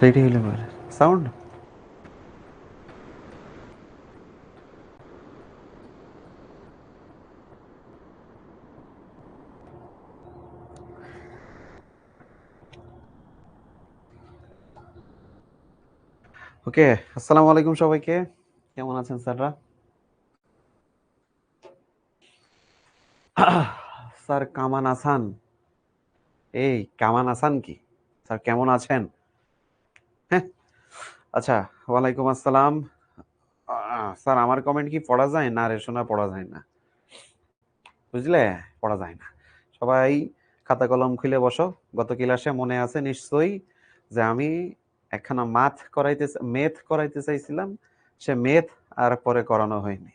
Ready হইলে পরে sound ওকে। আসসালামু আলাইকুম সবাইকে, কেমন আছেন স্যাররা? স্যার কামান আসান, এই কামান আসান কি স্যার, কেমন আছেন? হ্যাঁ, আচ্ছা, ওয়ালাইকুম আসসালাম। স্যার আমার কমেন্ট কি পড়া যায় না? রে শোনা পড়া যায় না, বুঝলে, পড়া যায় না। সবাই খাতা কলম খুলে বসো। গত ক্লাসে মনে আছে নিশ্চয়ই যে আমি একখানা মেথ করাইতে চাইছিলাম, সে মেথ আর পরে করানো হয়নি।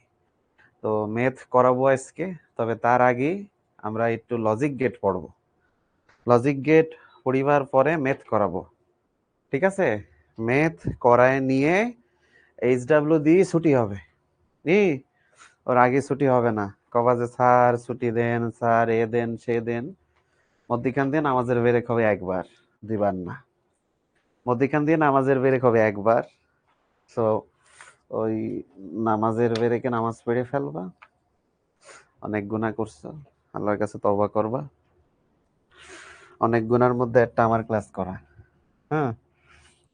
তো মেথ করাবো আজকে, তবে তার আগে আমরা একটু লজিক গেট পড়ব। লজিক গেট পড়িবার পরে মেথ করাবো, ঠিক আছে? মেথ করায় নিয়ে HW দিয়ে ছুটি হবে নি, ওর আগে ছুটি হবে না। কবা যে স্যার ছুটি দেন, স্যার এ দেন সে দেন। মধ্যিখান দিয়ে নামাজের বেরেক হবে একবার, দুইবার না। মধ্যিখান দিয়ে নামাজের বেরেক হবে একবার। সো ওই নামাজের বেরেকে নামাজ পড়ে ফেলবা। অনেক গুনাহ করছো, আল্লাহর কাছে তওবা করবা। অনেক গুনার মধ্যে একটা আমার ক্লাস করা। হ্যাঁ,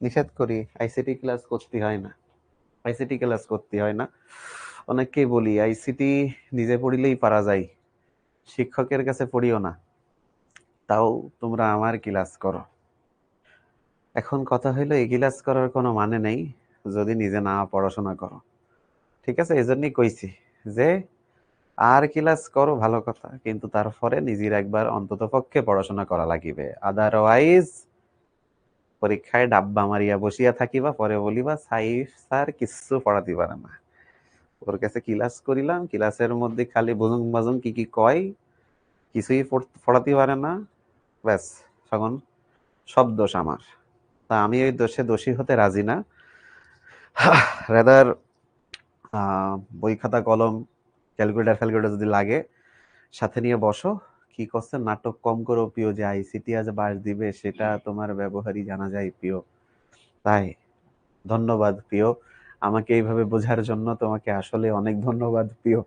নিষেধ করি, আইসিটি ক্লাস করতে হয় না। আইসিটি ক্লাস করতে হয় না। অনেককেই বলি আইসিটি নিজে পড়িলেই পারা যায়, শিক্ষকের কাছে পড়িও না। তাও তোমরা আমার ক্লাস করো। এখন কথা হইলো এই ক্লাস করার কোনো মানে নেই যদি নিজে না পড়াশোনা করো, ঠিক আছে? এজন্যই কইছি যে আর ক্লাস করো ভালো কথা, কিন্তু তারপরে নিজের একবার অন্তত পক্ষে পড়াশোনা করা লাগিবে। আদারওয়াইজ পরীক্ষায় ডাব্বা মারিয়া বসিয়া থাকিবা, পরে বলিবা সাইফ স্যার কিচ্ছু পড়াতে পারে না। ওর কাছে ক্লাস করিলাম, ক্লাসের মধ্যে খালি বুজুং বাজুং কি কি কয়, কিছুই পড়াতে পারে না। ব্যাস, তখন সব দোষ আমার। তা আমি ওই দোষে দোষী হতে রাজি না। রেদার বই খাতা কলম ক্যালকুলেটর ফ্যালকুলেটর যদি লাগে সাথে নিয়ে বসো। কি করছে নাটক কম করো প্রিয়, যে আইসিটি আজ বাস দিবে সেটা তোমার ব্যবহারই জানা যায় প্রিয়। তাই ধন্যবাদ প্রিয়, আমাকে এইভাবে বোঝার জন্য তোমাকে আসলে অনেক ধন্যবাদ প্রিয়।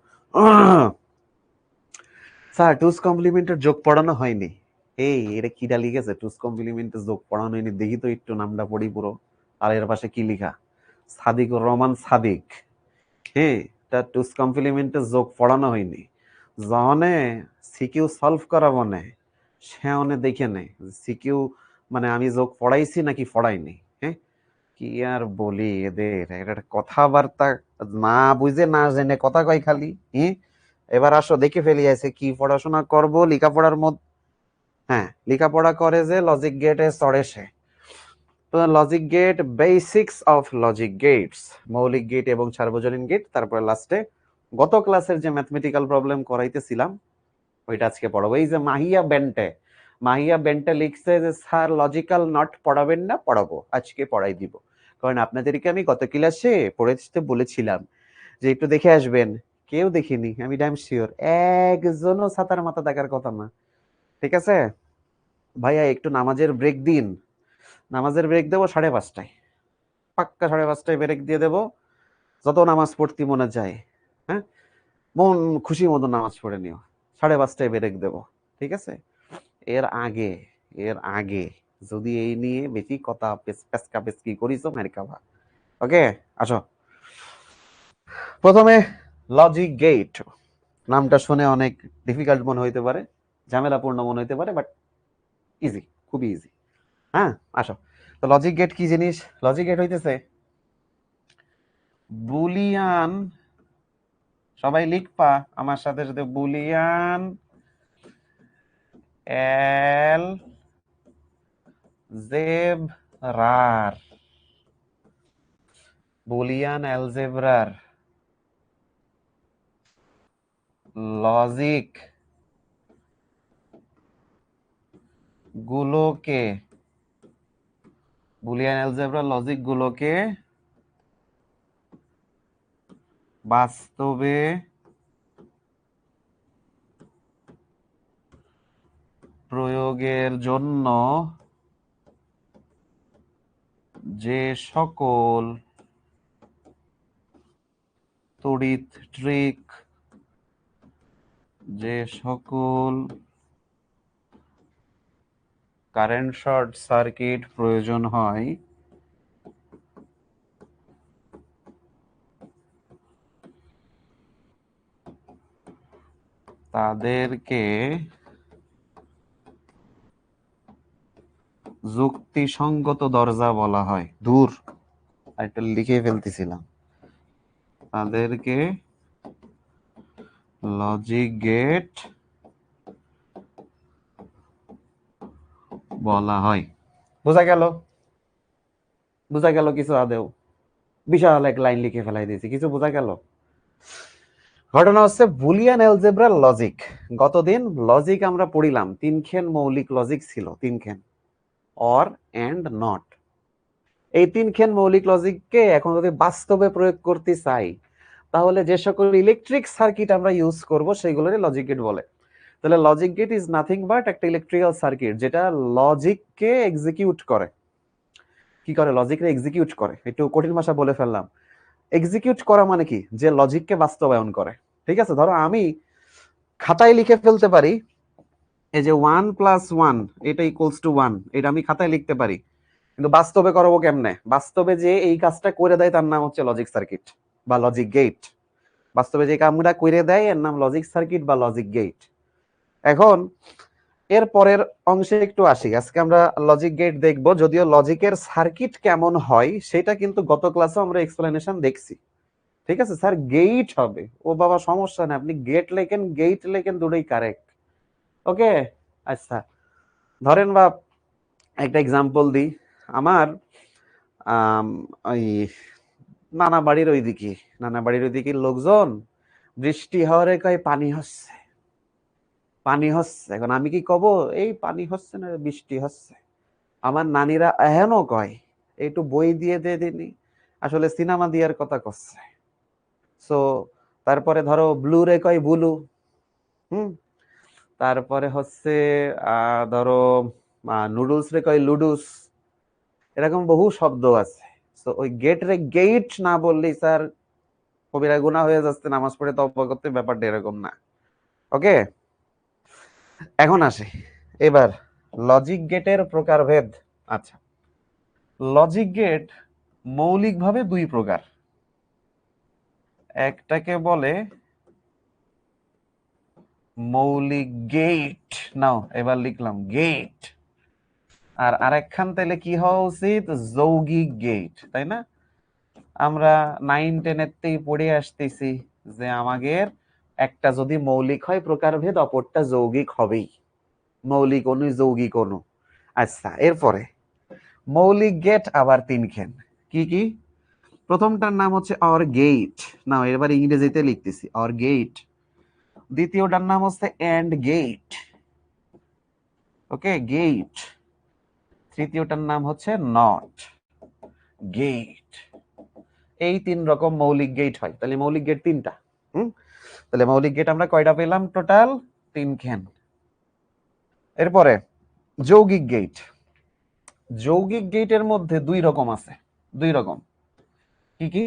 স্যার টুস কমপ্লিমেন্টের যোগ পড়ানো হয়নি। এই এটা কিটা লিখেছে টুস কমপ্লিমেন্টের যোগ পড়ানো হয়নি? দেখি তো একটু নামটা পড়ি পুরো। আর এর পাশে কি লিখা? সাদিকুর রহমান সাদিক। হ্যাঁ, তা টুস কমপ্লিমেন্টের যোগ পড়ানো হয়নি। জনে সিকিউ সলভ করাবো না, সে অনে দেখে নেই সিকিউ মানে আমি যোগ পড়াইছি নাকি পড়াইনি। হ্যাঁ, কি আর বলি এদের, একটা কথাবার্তা না বুঝে না জেনে কথা কয় খালি। হ্যাঁ, এবার আসো দেখে ফেলি আছে কি পড়াশোনা করব লেখাপড়ার মধ্যে। হ্যাঁ, লেখাপড়া করে যে লজিক গেটে চড়ে সে। তো logic gate, basics of logic gates, মৌলিক গেট এবং সার্বজনীন গেট, তারপরে লাস্টে গত ক্লাসের যে ম্যাথমেটিক্যাল প্রবলেম করাইতেছিলাম ওইটা আজকে পড়াবো। এই যে মাহিয়া বেন্টে লিখছে যে স্যার লজিক্যাল নট পড়াবেন না, পড়াবো, আজকে পড়াই দিব। কারণ আপনাদেরকে আমি গত ক্লাসে পড়েতে বলেছিলাম যে একটু দেখে আসবেন। কেউ দেখিনি, আমি ড্যাম শিওর একজনও ছাতার মাথা দেখার কথা না, ঠিক আছে? ভাইয়া একটু নামাজের ব্রেক দিন। নামাজের ব্রেক দেবো 5:30টায়, পাক্কা 5:30টায় ব্রেক দিয়ে দেবো। যত নামাজ পড়তে মনে যায়, হ্যাঁ, মন খুশি মতো নামাজ পড়ে নিও। 5:30টায় ব্রেক দেবো, ঠিক আছে? এর আগে এর আগে যদি এই নিয়ে বেশি কথা পেচকা পেচকি করিস মারি খাবা। ওকে, আসো। প্রথমে লজিক গেট, নামটা শুনে অনেক ডিফিকাল্ট মনে হইতে পারে, ঝামেলাপূর্ণ মনে হইতে পারে, বাট ইজি, খুবই ইজি। হ্যাঁ, আসো। তো লজিক গেট কি জিনিস? লজিক গেট হইতেছে বুলিয়ান, সবাই লিখবা আমার সাথে সাথে, বুলিয়ান এল জেব্রার, বুলিয়ান অ্যালজেব্রার লজিক গুলোকে, বুলিয়ান অ্যালজেব্রার লজিক গুলোকে বাস্তবে প্রয়োগের জন্য যে সকল তড়িৎ ট্রিক, যে সকল কারেন্ট শর্ট সার্কিট প্রয়োজন হয় তাদেরকে যুক্তিসঙ্গত দরজা বলা হয়। দূর, এটা লিখে ফেলতেছিলাম। তাদেরকে লজিক গেট বলা হয়। বোঝা গেল? বোঝা গেল কিছু আদেও? বিশাল এক লাইন লিখে ফেলাই দিয়েছি, কিছু বোঝা গেল? ঘটনা হচ্ছে বুলিয়ান অ্যালজেব্রার লজিক। গতদিন লজিক আমরা পড়িলাম, তিনখান মৌলিক লজিক ছিল, তিনখান, অর, এন্ড, নট। এই তিনখান মৌলিক লজিককে এখন যদি বাস্তবে প্রয়োগ করতে চাই, তাহলে যে সকল ইলেকট্রিক সার্কিট আমরা ইউজ করব সেগুলোরই লজিক গেট বলে। তাহলে logic gate is nothing but একটা ইলেকট্রিক্যাল সার্কিট যেটা লজিককে এক্সিকিউট করে। কি করে? লজিককে এক্সিকিউট করে। একটু কঠিন ভাষা বলে ফেললাম। এক্সিকিউট করা মানে কি? যে লজিককে বাস্তবায়ন করে। ঠিক আছে, ধরো আমি খাতায় লিখে ফেলতে পারি এই যে 1 + 1 এটা ইকুয়ালস টু 1, এটা আমি খাতায় লিখতে পারি, কিন্তু বাস্তবে করবো কেমনে? বাস্তবে যে এই কাজটা করে দেয় তার নাম হচ্ছে লজিক সার্কিট বা লজিক গেট। বাস্তবে যে কামটা করে দেয় এর নাম লজিক সার্কিট বা লজিক গেট। এখন এর পরের অংশে একটু আসি। আজকে আমরা লজিক গেট দেখব, যদিও লজিকের সার্কিট কেমন হয় সেটা কিন্তু গত ক্লাসে আমরা এক্সপ্লেনেশন দেখছি। ঠিক আছে স্যার, গেট হবে, ও বাবা সমস্যা নেই, আপনি গেট লেখেন গেট লেখেন দুটোই কারেক্ট। ওকে, আচ্ছা ধরেন বা একটা এক্সাম্পল দিই। আমার ওই নানা বাড়ির ওইদিকে লোকজন বৃষ্টি হওয়ারে কয় পানি হচ্ছে, পানি হচ্ছে। এখন আমি কি কব? এই পানি হচ্ছে না, বৃষ্টি হচ্ছে। আমার নানিরা এহেনও কয় একটু বই দিয়ে দিয়ে দিনি, আসলে সিনেমা দিয়ার কথা করছে। সো তারপরে ধরো ব্লু রে কয় বুলু, হুম, তারপরে হচ্ছে ধরো নুডলস রে কয় লুডুস, এরকম বহু শব্দ আছে। তো ওই গেট রে গেট না বললেই স্যার কবিরা গুনাহ হয়ে যাচ্ছে, নামাজ পড়ে তওবা করতে, ব্যাপারটা এরকম না। ওকে, এখন আসে এবার লজিক গেটের প্রকারভেদ। আচ্ছা, লজিক গেট মৌলিকভাবে দুই প্রকার। একটাকে বলে মৌলিক গেট, নাও এবার লিখলাম গেট, আর আরেকখান তাইলে কি হওয়া উচিত? যৌগিক গেট, তাই না? আমরা 9-10-তেই পড়ে আসতেছি যে আমাদের একটা যদি মৌলিক হয় প্রকারভেদ, অপরটা যৌগিক হবেই, মৌলিক অণু যৌগিক অণু। আচ্ছা, এরপরে মৌলিক গেট আবার তিনখান। কি কি? প্রথমটার নাম হচ্ছে অর গেট, না এবার ইংরেজিতে লিখতেছি অর গেট। দ্বিতীয়টার নাম হচ্ছে এন্ড গেট, ওকে গেট। তৃতীয়টার নাম হচ্ছে নট গেট। এই তিন রকম মৌলিক গেট হয়। তাহলে মৌলিক গেট তিনটা। তাহলে মৌলিক গেট আমরা কয়টা পেলাম? টোটাল তিনখান। এরপরে যৌগিক গেট। যৌগিক গেটের মধ্যে দুই রকম আছে, দুই রকম। কি কি?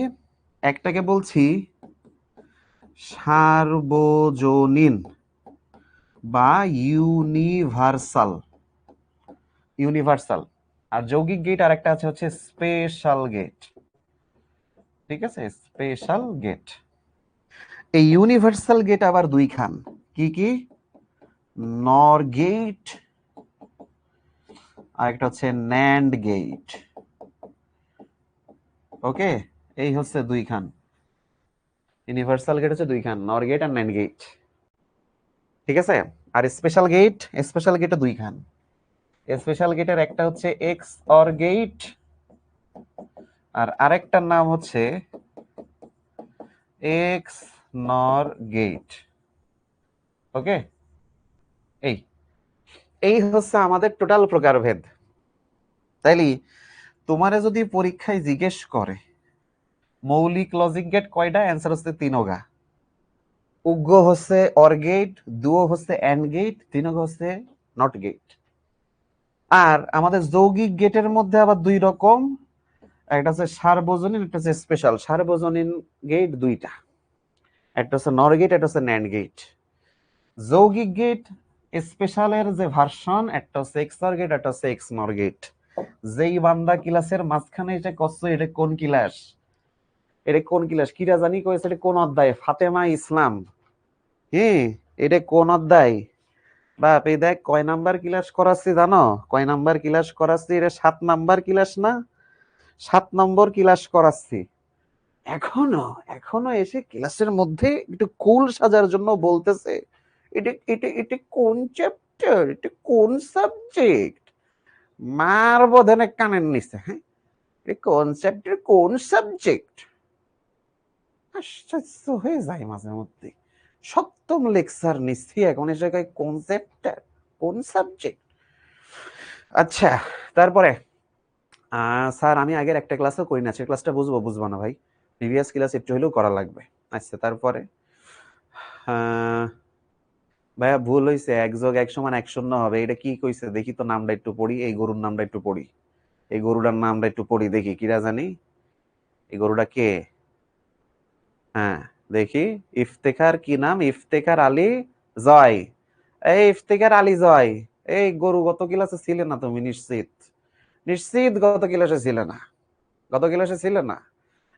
একটাকে বলছি সার্বজনীন বা ইউনিভার্সাল, ইউনিভার্সাল। আর যৌগিক গেট আর একটা আছে হচ্ছে স্পেশাল গেট। ঠিক আছে, স্পেশাল গেট। এই ইউনিভার্সাল গেট আবার দুই খান। কি কি? নর গেট আর একটা হচ্ছে ন্যান্ড গেট। ওকে, এই হচ্ছে দুই খান। ইউনিভার্সাল গেট হচ্ছে দুই খান, নর গেট আর ন্যান্ড গেট। ঠিক আছে, আর স্পেশাল গেট, স্পেশাল গেটে দুই খান। স্পেশাল গেটের একটা হচ্ছে এক্স অর গেট, আর আরেকটার নাম হচ্ছে এক্স নর গেট। ওকে, এই এই হচ্ছে আমাদের টোটাল প্রকারভেদ। তাইলে তোমারে যদি পরীক্ষায় জিজ্ঞেস করে মৌলিক লজিক গেট কয়টা, অ্যান্সার হচ্ছে তিনগা। উগ্র হচ্ছে অর গেট, দুও হচ্ছে এন্ড গেট, তিনগা হচ্ছে নট গেট। আর আমাদের যৌগিক গেটের মধ্যে আবার দুই রকম, একটা হচ্ছে সার্বজনীন, একটা হচ্ছে স্পেশাল। সার্বজনীন গেট দুইটা, একটা হচ্ছে নর গেট, একটা হচ্ছে ন্যান্ড গেট। যৌগিক গেট স্পেশালের যে ভার্সন, একটা হচ্ছে এক্সর গেট, একটা হচ্ছে এক্স নর গেট। যেই বান্দা ক্লাসের মাঝখানে এটা করছো, এটা কোন ক্লাস? এটা কোন ক্লাস কিরা জানি কয়েছে, এটা কোন অধ্যায়? ফাতেমা ইসলাম। হ্যাঁ, এটা কোন অধ্যায়? বাপ এই দেখ কয় নাম্বার ক্লাস করাচ্ছি জানো? কয় নাম্বার ক্লাস করাচ্ছি? এটা 7 নাম্বার ক্লাস না? 7 নম্বর ক্লাস করাচ্ছি। এখনো এখনো এসে ক্লাসের মধ্যে একটু কুল সাজার জন্য বলতেছে এটা এটা এটা কোন চ্যাপ্টার, এটা কোন সাবজেক্ট। মারবো ধেনে কানের নিচে। হ্যাঁ, এটা কোন চ্যাপ্টার, কোন সাবজেক্ট? আশ্চর্য হয়ে যায় মাঝে মধ্যে। সপ্তম লেকচার নিচ্ছি, এখন এসে কয় কোন চ্যাপ্টার, কোন সাবজেক্ট। আচ্ছা, তারপরে স্যার আমি আগের একটা ক্লাসও করি না, সে ক্লাসটা বুঝবো বুঝবো না ভাই, প্রিভিয়াস ক্লাস একটু হলেও করা লাগবে। আচ্ছা, তারপরে ভাইয়া ভুল হয়েছে, 1+1=1 হবে। এটা কি কইছে দেখি তো, নামটা একটু পড়ি, এই গরুর নামটা একটু পড়ি, এই গরুটার নামটা একটু পড়ি দেখি, কিরা জানি এই গরুটা কে। হ্যাঁ দেখি, ইফতেখার কি নাম? ইফতেখার আলী জয়। এই ইফতেখার আলী জয়, এই গরু গত ক্লাসে ছিলে না তুমি? নিশ্চিত নিশ্চিত গত ক্লাসে ছিলে না? গত ক্লাসে ছিলে না?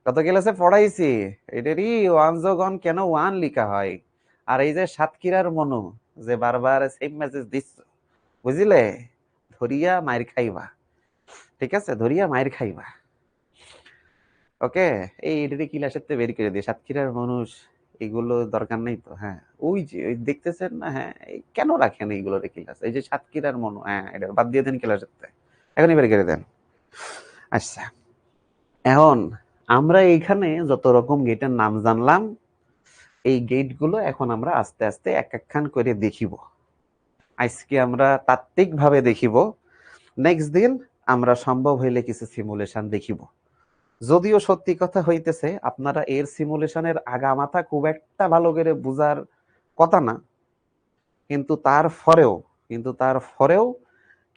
গত ক্লাসে পড়াইছি এটারই ওয়ান যোগ ওয়ান কেন ওয়ান লিখা হয়। আর এই যে সাতক্ষীরার মনু, যে বারবার সেম মেসেজ দিচ্ছ, বুঝলে? ধরিয়া মায়ের খাইবা, ঠিক আছে? ধরিয়া মায়ের খাইবা। ওকে, এই এটারই ক্লাসের তো বের করে দিয়ে সাতক্ষীরার মানুষ, এগুলো দরকার নেই তো। হ্যাঁ, ওই যে ওই দেখতেছেন না? হ্যাঁ, কেন রাখেন এইগুলোর ক্লাস? এই যে সাতক্ষীরার মনু, হ্যাঁ এটা বাদ দিয়ে দেন ক্লাসের, এখনই বের করে দেন। আচ্ছা, এখন আমরা এইখানে যত রকম গেটের নাম জানলাম, এই গেটগুলো এখন আমরা আস্তে আস্তে এক একখান করে দেখিব। আজকে আমরা তাত্ত্বিক ভাবে দেখিব, নেক্সট দিন আমরা সম্ভব হইলে কিছু সিমুলেশন দেখিব। যদিও সত্যি কথা হইতেছে আপনারা এর সিমুলেশনের আগামাথা খুব একটা ভালো করে বুঝার কথা না, কিন্তু তারপরেও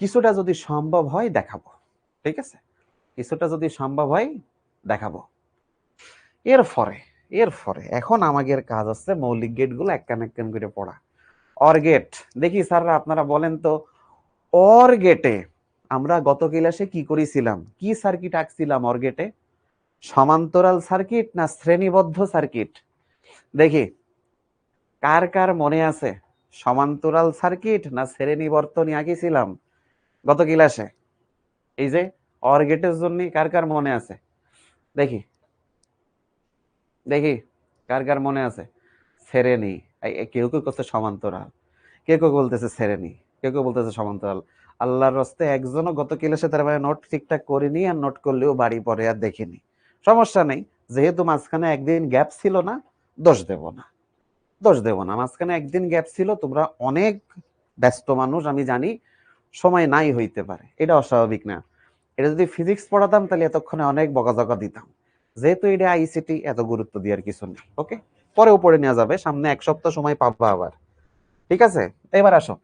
কিছুটা যদি সম্ভব হয় দেখাবো, ঠিক আছে? কিছুটা যদি সম্ভব হয় দেখাবো। এরপরে এরপরে এখন আমাদের কাজ হচ্ছে মৌলিক গেটগুলো একখান একখান করে পড়া। অর গেট দেখি স্যাররা আপনারা বলেন তো, অর গেটে আমরা গত ক্লাসে কি করেছিলাম? কি সার্কিট আঁকছিলাম অর গেটে? সমান্তরাল সার্কিট না শ্রেণীবদ্ধ সার্কিট? দেখি কার কার মনে আছে সমান্তরাল সার্কিট না শ্রেণী বর্তনী আঁকিছিলাম গত ক্লাসে? এই যে অর গেটের জন্য কার কার মনে আছে? দেখি দেখি কার কার মনে আছে? শ্রেণী। কেউ কেউ করছে সমান্তরাল, কেউ কেউ বলতেছে শ্রেণী, কেউ কেউ বলতেছে সমান্তরাল। আল্লাহর রস্তে একজনও গত ক্লাসে তার মানে নোট ঠিকঠাক করিনি, আর নোট করলেও বাড়ি পরে আর দেখিনি। সমস্যা নেই, যেহেতু মাঝখানে একদিন গ্যাপ ছিল না, দোষ দেব না, দোষ দেব না। মাঝখানে একদিন গ্যাপ ছিল, তোমরা অনেক ব্যস্ত মানুষ আমি জানি, সময় নাই হইতে পারে, এটা অস্বাভাবিক না। এটা যদি ফিজিক্স পড়াতাম তাহলে এতক্ষণে অনেক বকাঝকা দিতাম। যেহেতু এটা আইসিটি, এত গুরুত্ব দেওয়ার কিছু নেই। ওকে, পরেও পড়ে নেওয়া যাবে, সামনে 1 সপ্তাহ সময় পাবা আবার, ঠিক আছে? এবার আসো,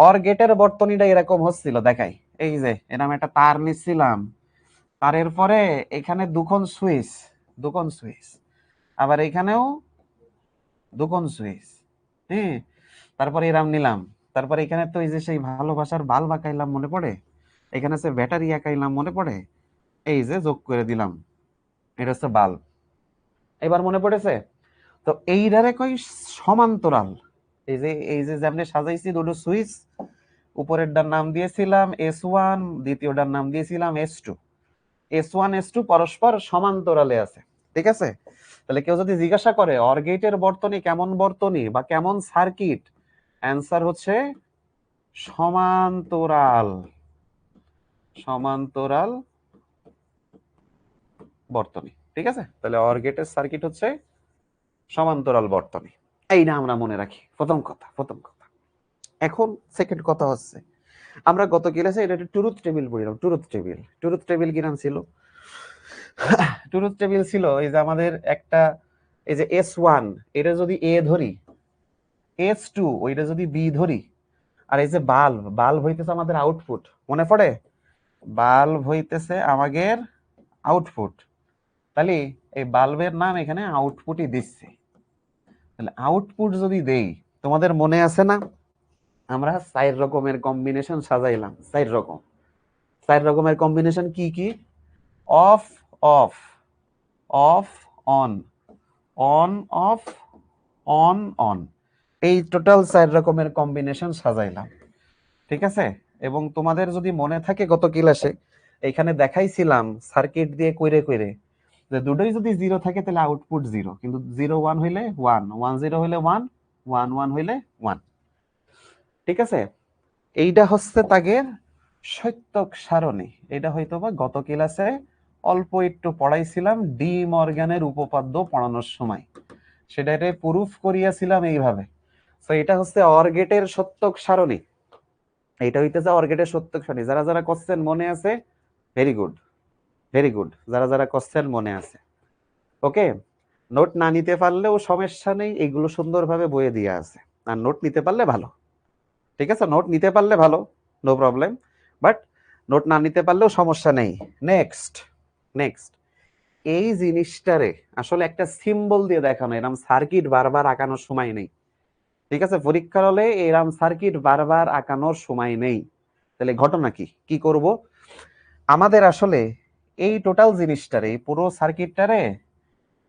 অর গেটের বর্তনীটা এরকম হচ্ছিল, দেখাই। এই যে এরকম একটা তার নিচ্ছিলাম, তারের পরে এখানে দুখন সুইচ, আবার এখানেও দুখন সুইচ। হ্যাঁ, তারপরে এরাম নিলাম, তারপরে এখানে তো এই যে সেই ভালোবাসার বাল্ব আঁকাইলাম, মনে পড়ে? এখানে সে ব্যাটারি আঁকাইলাম, মনে পড়ে? এই যে যোগ করে দিলাম, এটা হচ্ছে বাল্ব। এবার মনে পড়েছে? তো এইটারে কই সমান্তরাল। এই যে যেমনি সাজাইছি দুটো সুইচ, উপরেরটার নাম দিয়েছিলাম S1, দ্বিতীয়টার নাম দিয়েছিলাম S2। S1 S2 পরস্পর সমান্তরালে আছে, ঠিক আছে? তাহলে কেউ যদি জিজ্ঞাসা করে অর গেটের বর্তনী কেমন বর্তনী বা কেমন সার্কিট, অ্যান্সার হচ্ছে সমান্তরাল, সমান্তরাল বর্তনী, ঠিক আছে? তাহলে অর গেটের সার্কিট হচ্ছে সমান্তরাল বর্তনী। এইটা আমরা মনে রাখি, প্রথম কথা। এখন সেকেন্ড কথা হচ্ছে, আমরা গত ক্লাসে এটা একটা ট্রুথ টেবিল পড়লাম। ট্রুথ টেবিল কি নাম ছিল? ট্রুথ টেবিল ছিল এই যে আমাদের একটা, এই যে S1 এটা যদি A ধরি, S2 ওইটা যদি B ধরি, আর এই যে বাল্ব হইতেছে আমাদের আউটপুট, মনে পড়ে? বাল্ব হইতেছে আমাদের আউটপুট। তাহলে এই বাল্বের নাম এখানে আউটপুটই দিচ্ছে। তাহলে আউটপুট যদি দেই, তোমাদের মনে আছে না আমরা 4 রকমের কম্বিনেশন সাজাইলাম, 4 রকমের কম্বিনেশন কি কি? Of of, of on, on of, on on, এই টোটাল 4 রকমের কম্বিনেশন সাজাইলাম, ঠিক আছে? এবং তোমাদের যদি মনে থাকে গত ক্লাসে এখানে দেখাইছিলাম সার্কিট দিয়ে কইরে কইরে যে দুটোই যদি জিরো থাকে তাহলে আউটপুট জিরো, কিন্তু 0 1 হইলে 1, 1 0 হইলে 1, 1 1 হইলে 1, ঠিক আছে? এইটা হচ্ছে তাগের সত্যক সারণী। এটা হয়তো বা গত ক্লাসে অল্প একটু পড়াইছিলাম ডি মর্গানের উপপাদ্য পড়ানোর সময়, সেটাতে প্রুফ করিয়াছিলাম এইভাবে। তো এটা হচ্ছে অর গেটের সত্যক সারণী, এইটা হইতেছে অর গেটের সত্যক সারণী। যারা যারা কোশ্চেন মনে আছে ভেরি গুড, ভেরি গুড, যারা যারা কোশ্চেন মনে আছে ওকে। নোট না নিতে পারলেও সমস্যা নেই, এগুলো সুন্দরভাবে বইয়ে দিয়ে আছে। আর নোট নিতে পারলে ভালো, ঠিক আছে? নোট নিতে পারলে ভালো, নো প্রবলেম, বাট নোট না নিতে পারলেও সমস্যা নেই। নেক্সট, নেক্সট, এই জিনিসটারে আসলে একটা সিম্বল দিয়ে দেখানো, এরকম সার্কিট বারবার আঁকানোর সময় নেই, ঠিক আছে? পরীক্ষার হলে এরকম সার্কিট বারবার আঁকানোর সময় নেই। তাহলে ঘটনা কি কি করব? আমাদের আসলে এই টোটাল জিনিসটারে, এই পুরো সার্কিটটারে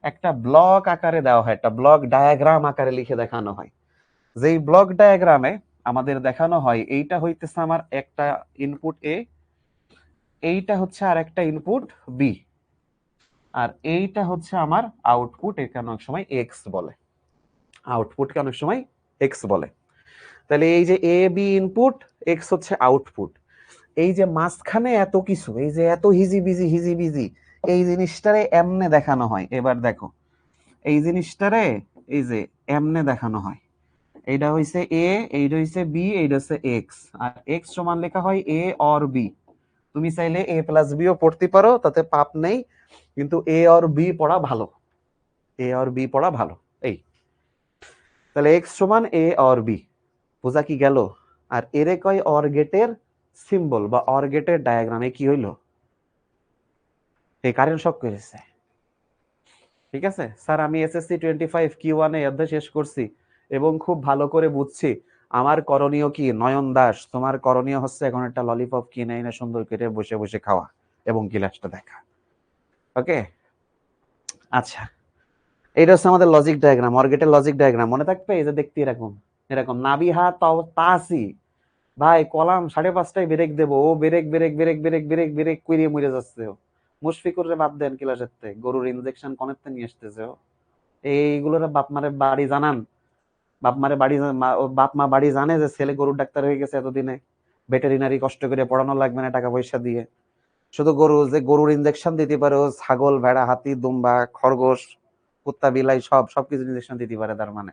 একটা ব্লক আকারে দেওয়া হয়, একটা ব্লক ডায়াগ্রাম আকারে লিখে দেখানো হয়। যেই ব্লক ডায়াগ্রামে আমাদের দেখানো হয় এইটা হইতেছে আমার একটা ইনপুট এ, এইটা হচ্ছে আর একটা ইনপুট বি, আর এইটা হচ্ছে আমার আউটপুট, একে অনেক সময় এক্স বলে, আউটপুটকে অনেক সময় এক্স বলে। তাহলে এই যে এ বি ইনপুট, এক্স হচ্ছে আউটপুট। এই যে মাঝখানে এত কিছু, এই যে এত হিজিবিজি হিজিবিজি, এই জিনিসটারে এমনে দেখানো হয়। এবার দেখো এই জিনিসটারে এই যে এমনে দেখানো হয়, এইটা হইছে এ, এইটা হইছে বি, এইটা হচ্ছে এক্স, আর এক্স সমান লেখা হয় এ অর বি। তুমি চাইলে এ প্লাস বিও পড়তে পারো, তাতে পাপ নেই, কিন্তু এ অর বি পড়া ভালো, এ অর বি পড়া ভালো। এই তাহলে এক্স সমান এ অর বি, বোঝা কি গেল? আর এরে কয় অর গেটের সিম্বল বা অর গেটের ডায়াগ্রামে কি হইলো? এই কারেন্ট শক করেছে, ঠিক আছে? স্যার আমি এসএসসি 25 Q1 এ অধ্যায় শেষ করছি এবং খুব ভালো করে বুঝছি। আমার করণীয় কি? নয়ন দাস, তোমার করণীয় হচ্ছে এখন একটা ললিপপ কিনে এনে সুন্দর করে বসে বসে খাওয়া এবং ক্লাসটা দেখা, ওকে? আচ্ছা, এটা হচ্ছে আমাদের লজিক ডায়াগ্রাম, অর গেটের লজিক ডায়াগ্রাম। মনে থাকবে? এই যে দেখতে এরকম এরকম নাবিহা তাসি, ভাই কলাম 5:30টায় ব্রেক দেবো, ও break break break break break break করিয়ে মরে যাচ্ছে ও। মুশফিকুর রে বাদ দেন ক্লাসের থেকে, গরুর ইনজেকশন কনেতে নিয়ে আসতেছে ও। এইগুলোর বাপ মারে বাড়ি জানান, বাপ মারে বাড়ি বাপ মা বাড়ি জানে যে ছেলে গরুর ডাক্তার হয়ে গেছে এতদিনে, ভেটেরিনারি কষ্ট করে পড়ানো লাগবে না টাকা পয়সা দিয়ে, শুধু গরু যে গরুর ইনজেকশন দিতে পারে ও ছাগল ভেড়া হাতি দুম্বা খরগোশ কুত্তা বিলাই সবকিছু ইনজেকশন দিতে পারে। তার মানে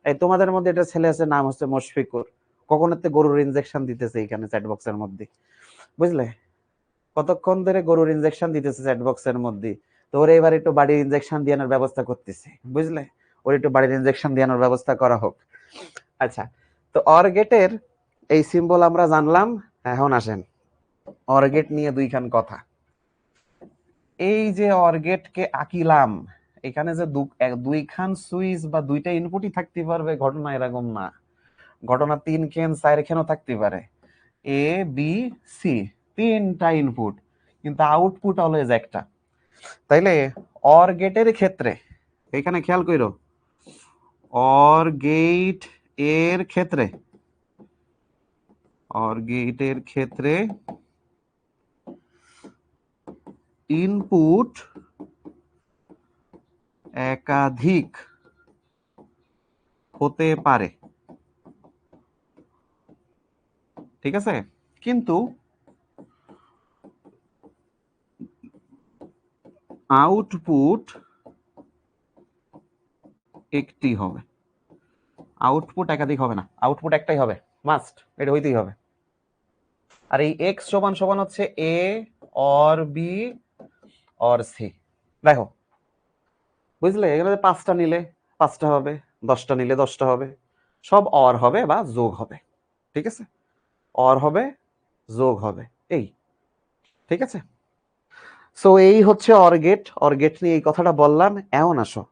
এই তোমাদের মধ্যে একটা ছেলে আছে, নাম হচ্ছে মুশফিকুর, কখনোতে গরুর ইনজেকশন দিতেছে এখানে চ্যাট বক্সের মধ্যে, বুঝলে? কতক্ষণ ধরে গরুর ইনজেকশন দিতেছে চ্যাট বক্সের মধ্যে। তো ওরে এবার একটু বাড়ির ইনজেকশন দিয়ানোর ব্যবস্থা করতেছে, বুঝলে? ওর একটু বাড়ির ইনজেকশন দিয়ানোর ব্যবস্থা করা হোক। আচ্ছা, তো অর গেটের এই সিম্বল আমরা জানলাম। এখন আসেন অর গেট নিয়ে দুইখান কথা। এই যে অর গেটকে আঁকিলাম, এখানে যে দুইখান সুইচ বা দুইটা ইনপুটই থাকতে পারবে, ঘটনা এরকম না। ঘটনা 3 খান 4 খানও থাকতে পারে। এ বি সি, 3টা ইনপুট, কিন্তু আউটপুট অলওয়েজ একটা। তাইলে অর গেটের ক্ষেত্রে এখানে খেয়াল কইরো, অর গেট এর ক্ষেত্রে, অর গেটের ক্ষেত্রে ইনপুট একাধিক হতে পারে, ঠিক আছে? কিন্তু আউটপুট একটি হবে, আউটপুট একাধিক হবে না, আউটপুট একটাই হবে, মাস্ট, এটা হইতেই হবে। আর এই এক্স সমান সমান হচ্ছে a or be or C. দেখো বুঝলে, এখানে 5টা নিলে 5টা হবে, 10টা নিলে 10টা হবে, সব অর হবে বা যোগ হবে, ঠিক আছে? অর হবে যোগ হবে, এই ঠিক আছে? সো এই হচ্ছে অরগেট। অরগেট নিয়ে এই কথাটা বললাম। এমন আসো,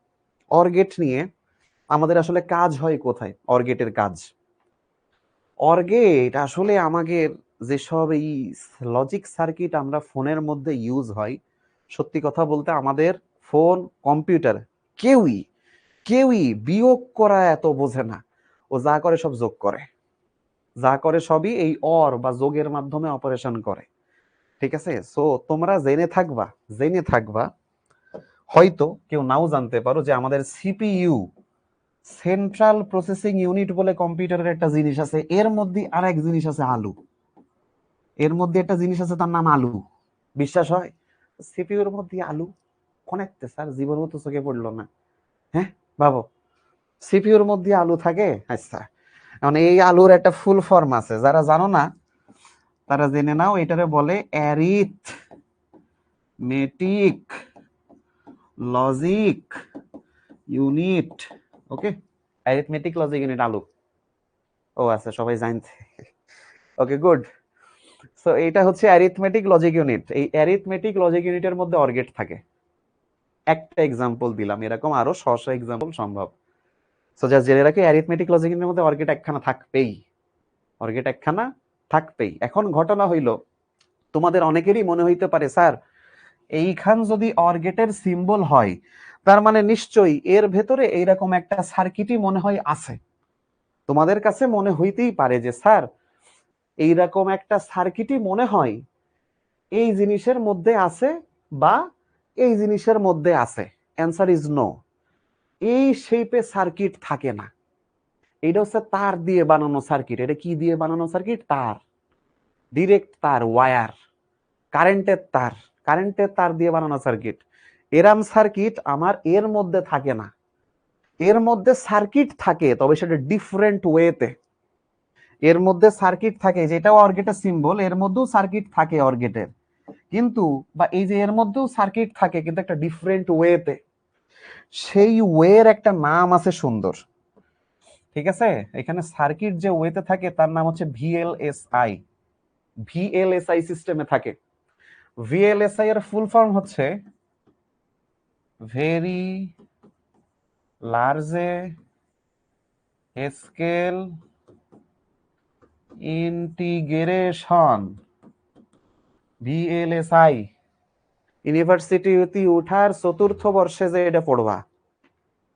অরগেট নিয়ে আমাদের আসলে কাজ হয় কোথায়? অরগেটের কাজ, অরগেট আসলে আমাদের যেসব এই লজিক সার্কিট আমরা ফোনের মধ্যে ইউজ হয়, সত্যি কথা বলতে আমাদের ফোন, কম্পিউটার কেউই কেউই বিয়োগ করা এত বোঝে না। ও যা করে সব যোগ করে, যা করে সবই এই অর বা যোগের মাধ্যমে অপারেশন করে। ঠিক আছে? সো তোমরা জেনে থাকবা, হয়তো কেউ নাও জানতে পারো যে আমাদের সিপিইউ, সেন্ট্রাল প্রসেসিং ইউনিট বলে কম্পিউটারের একটা জিনিস আছে, এর মধ্যে আরেক জিনিস আছে আলু। এর মধ্যে একটা জিনিস আছে, তার নাম আলু। বিশ্বাস হয়? সিপিইউর মধ্যে আলু কোনেতে স্যার, জীবন মতো চোখে পড়লো না। হ্যাঁ বাবু, সিপিইউর মধ্যে আলু থাকে? আচ্ছা, এখন এই আলুর একটা ফুল ফর্ম আছে, যারা জানো না তারা জেনে নাও, এটারে বলে অ্যারিথমেটিক লজিক ইউনিট। ওকে, অ্যারিথমেটিক লজিক ইউনিট আলু। ও আচ্ছা, সবাই জানতে। ওকে, গুড। সো এইটা হচ্ছে অ্যারিথমেটিক লজিক ইউনিট। এই অ্যারিথমেটিক লজিক ইউনিটের মধ্যে অরগেট থাকে। একটা এক্সাম্পল দিলাম, এরকম আরো শত এক্সাম্পল সম্ভব। সো জাস্ট জেনে রাখি, অ্যারিথমেটিক লজিক ইউনিটের মধ্যে অরগেট একখানা থাকবেই, অরগেট একখানা থাকবেই। এখন ঘটনা হইল, তোমাদের অনেকেরই মনে হইতে পারে স্যার, এইখান যদি অরগেটের সিম্বল হয়, তার মানে নিশ্চয়ই এর ভেতরে এইরকম একটা সার্কিটই মনে হয় আছে। তোমাদের কাছে মনে হইতেই পারে যে স্যার, এইরকম একটা সার্কিটই মনে হয় এই জিনিসের মধ্যে আছে বা এই জিনিসের মধ্যে আছে। Answer is no. এই শেপে সার্কিট থাকে না। এটা হচ্ছে তার দিয়ে বানানো সার্কিট। এটা কি দিয়ে বানানো সার্কিট? তার, ডিরেক্ট তার, ওয়্যার, কারেন্টের তার দিয়ে বানানো সার্কিট। এরাম সার্কিট আমার এর মধ্যে থাকে না। এর মধ্যে সার্কিট থাকে, তবে সেটা ডিফারেন্ট ওয়েতে। এর মধ্যে সার্কিট থাকে, যেটাও অরগেটের সিম্বল, এর মধ্যেও সার্কিট থাকে অরগেটের, কিন্তু বা এই যে এর মধ্যেও সার্কিট থাকে, কিন্তু একটা ডিফারেন্ট ওয়েতে। সেই ওয়ের একটা নাম আছে সুন্দর। ঠিক আছে? এখানে সার্কিট যে ওয়েতে থাকে তার নাম হচ্ছে ভিএলএসআই। ভিএলএসআই সিস্টেমে থাকে। ভিএলএসআই এর ফুল ফর্ম হচ্ছে very large scale integration. VLSI university উঠার চতুর্থ বর্ষে যে এটা পড়বা।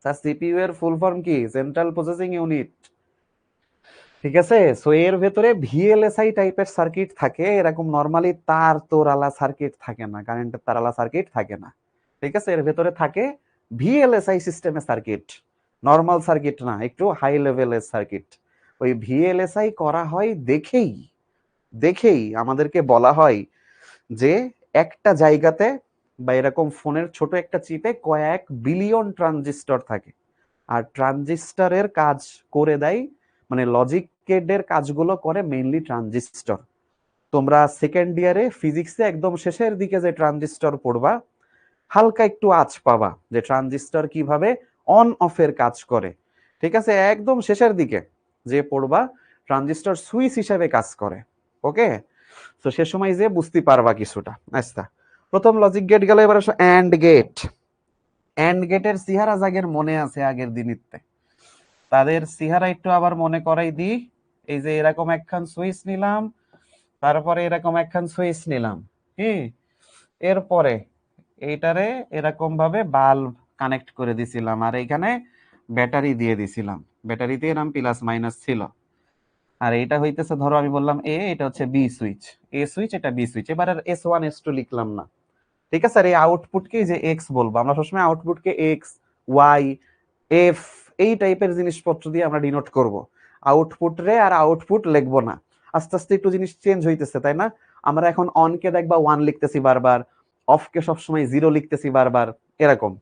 তার সিপিইউ এর ফুল ফর্ম কি? Central processing unit. ঠিক আছে? সো এর ভেতরে ভিএলএসআই টাইপের সার্কিট থাকে। এরকম নরমালি তার তোরালা সার্কিট থাকে না, কারেন্টের তারালা সার্কিট থাকে না। ঠিক আছে? এর ভেতরে থাকে ভিএলএসআই সিস্টেমের সার্কিট, নরমাল সার্কিট না, একটু হাই লেভেলের সার্কিট। ওই ভিএলএসআই করা হয় দেখেই দেখেই আমাদেরকে বলা হয় যে একটা জায়গাতে বা এরকম ফোনের ছোট একটা চিপে কয়েক বিলিয়ন ট্রানজিস্টর থাকে। আর ট্রানজিস্টরের কাজ করে দেয়, মানে লজিক গেটের কাজগুলো করে মেইনলি ট্রানজিস্টর। তোমরা সেকেন্ড ইয়ারে ফিজিক্সে একদম শেষের দিকে যে ট্রানজিস্টর পড়বা, হালকা একটু আঁচ পাবা যে ট্রানজিস্টর কিভাবে অন অফের কাজ করে। ঠিক আছে? একদম শেষের দিকে যে পড়বা, ট্রানজিস্টর সুইচ হিসেবে কাজ করে। ওকে, তো সে সময় যে বুঝতে পারবা কিছুটা। আচ্ছা, প্রথম লজিক গেট গেল, এবার আসো অ্যান্ড গেট। অ্যান্ড গেটের চেহারা জাগের মনে আছে আগের দিনিতে, তাদের চেহারা একটু আবার মনে করাই দিই। এই যে এরকম একখান সুইচ নিলাম, তারপরে এরকম একখান সুইচ নিলাম, কি এরপরে এইটারে এরকম ভাবে বাল্ব কানেক্ট করে দিছিলাম, আর এখানে ব্যাটারি দিয়ে দিছিলাম। ব্যাটারিতে এরকম প্লাস মাইনাস ছিল। আর এইটা হইতেছে, ধরো আমি বললাম এ, এটা হচ্ছে বি সুইচ, এ সুইচ, এটা বি সুইচ। এবার আর S1 S2 লিখলাম না। ঠিক আছে? আর এই আউটপুটকে যে এক্স বলবো, আমরা সবসময় আউটপুটকে এক্স, ওয়াই, এফ এই টাইপের জিনিসপত্র দিয়ে আমরা ডিনোট করব। আউটপুট রে আর আউটপুট লিখবো না। আস্তে আস্তে একটু জিনিস চেঞ্জ হইতেছে, তাই না? আমরা এখন অন কে দেখবা 1 লিখতেছি বারবার, অফ কে সবসময় 0 লিখতেছি বারবার, এরকম।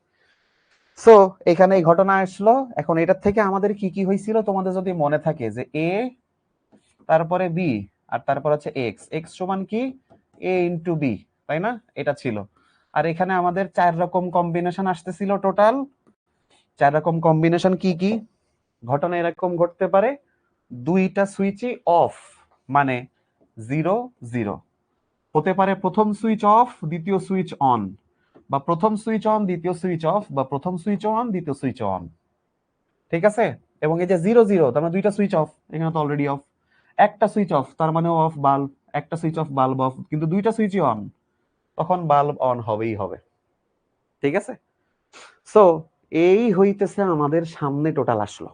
সো এখানে এই ঘটনা আসলো। এখন এটার থেকে আমাদের কি কি হয়েছিল তোমাদের যদি মনে থাকে, যে এ, তারপরে বি, আর তারপর হচ্ছে এক্স। এক্স সমান কি? এ ইন্টু বি, তাই না? এটা ছিল। আর এখানে আমাদের 4 রকম কম্বিনেশন আসতেছিল টোটাল। 4 রকম কম্বিনেশন কি কি? ঘটনা এরকম ঘটতে পারে, দুইটা সুইচই অফ, মানে 0 0, হতে পারে প্রথম সুইচ অফ দ্বিতীয় সুইচ অন, বা প্রথম সুইচ অন দ্বিতীয় সুইচ অফ, বা প্রথম সুইচ অন দ্বিতীয় সুইচ অন। ঠিক আছে? এবং এই যে 0 0 তার মানে দুইটা সুইচ অফ, এখানে তো অলরেডি অফ। একটা সুইচ অফ তার মানে অফ বাল্ব, একটা সুইচ অফ বাল্ব অফ, কিন্তু দুইটা সুইচই অন, তখন বাল্ব অন হবেই হবে। ঠিক আছে? সো এই হইতেছে আমাদের সামনে টোটাল আসলো।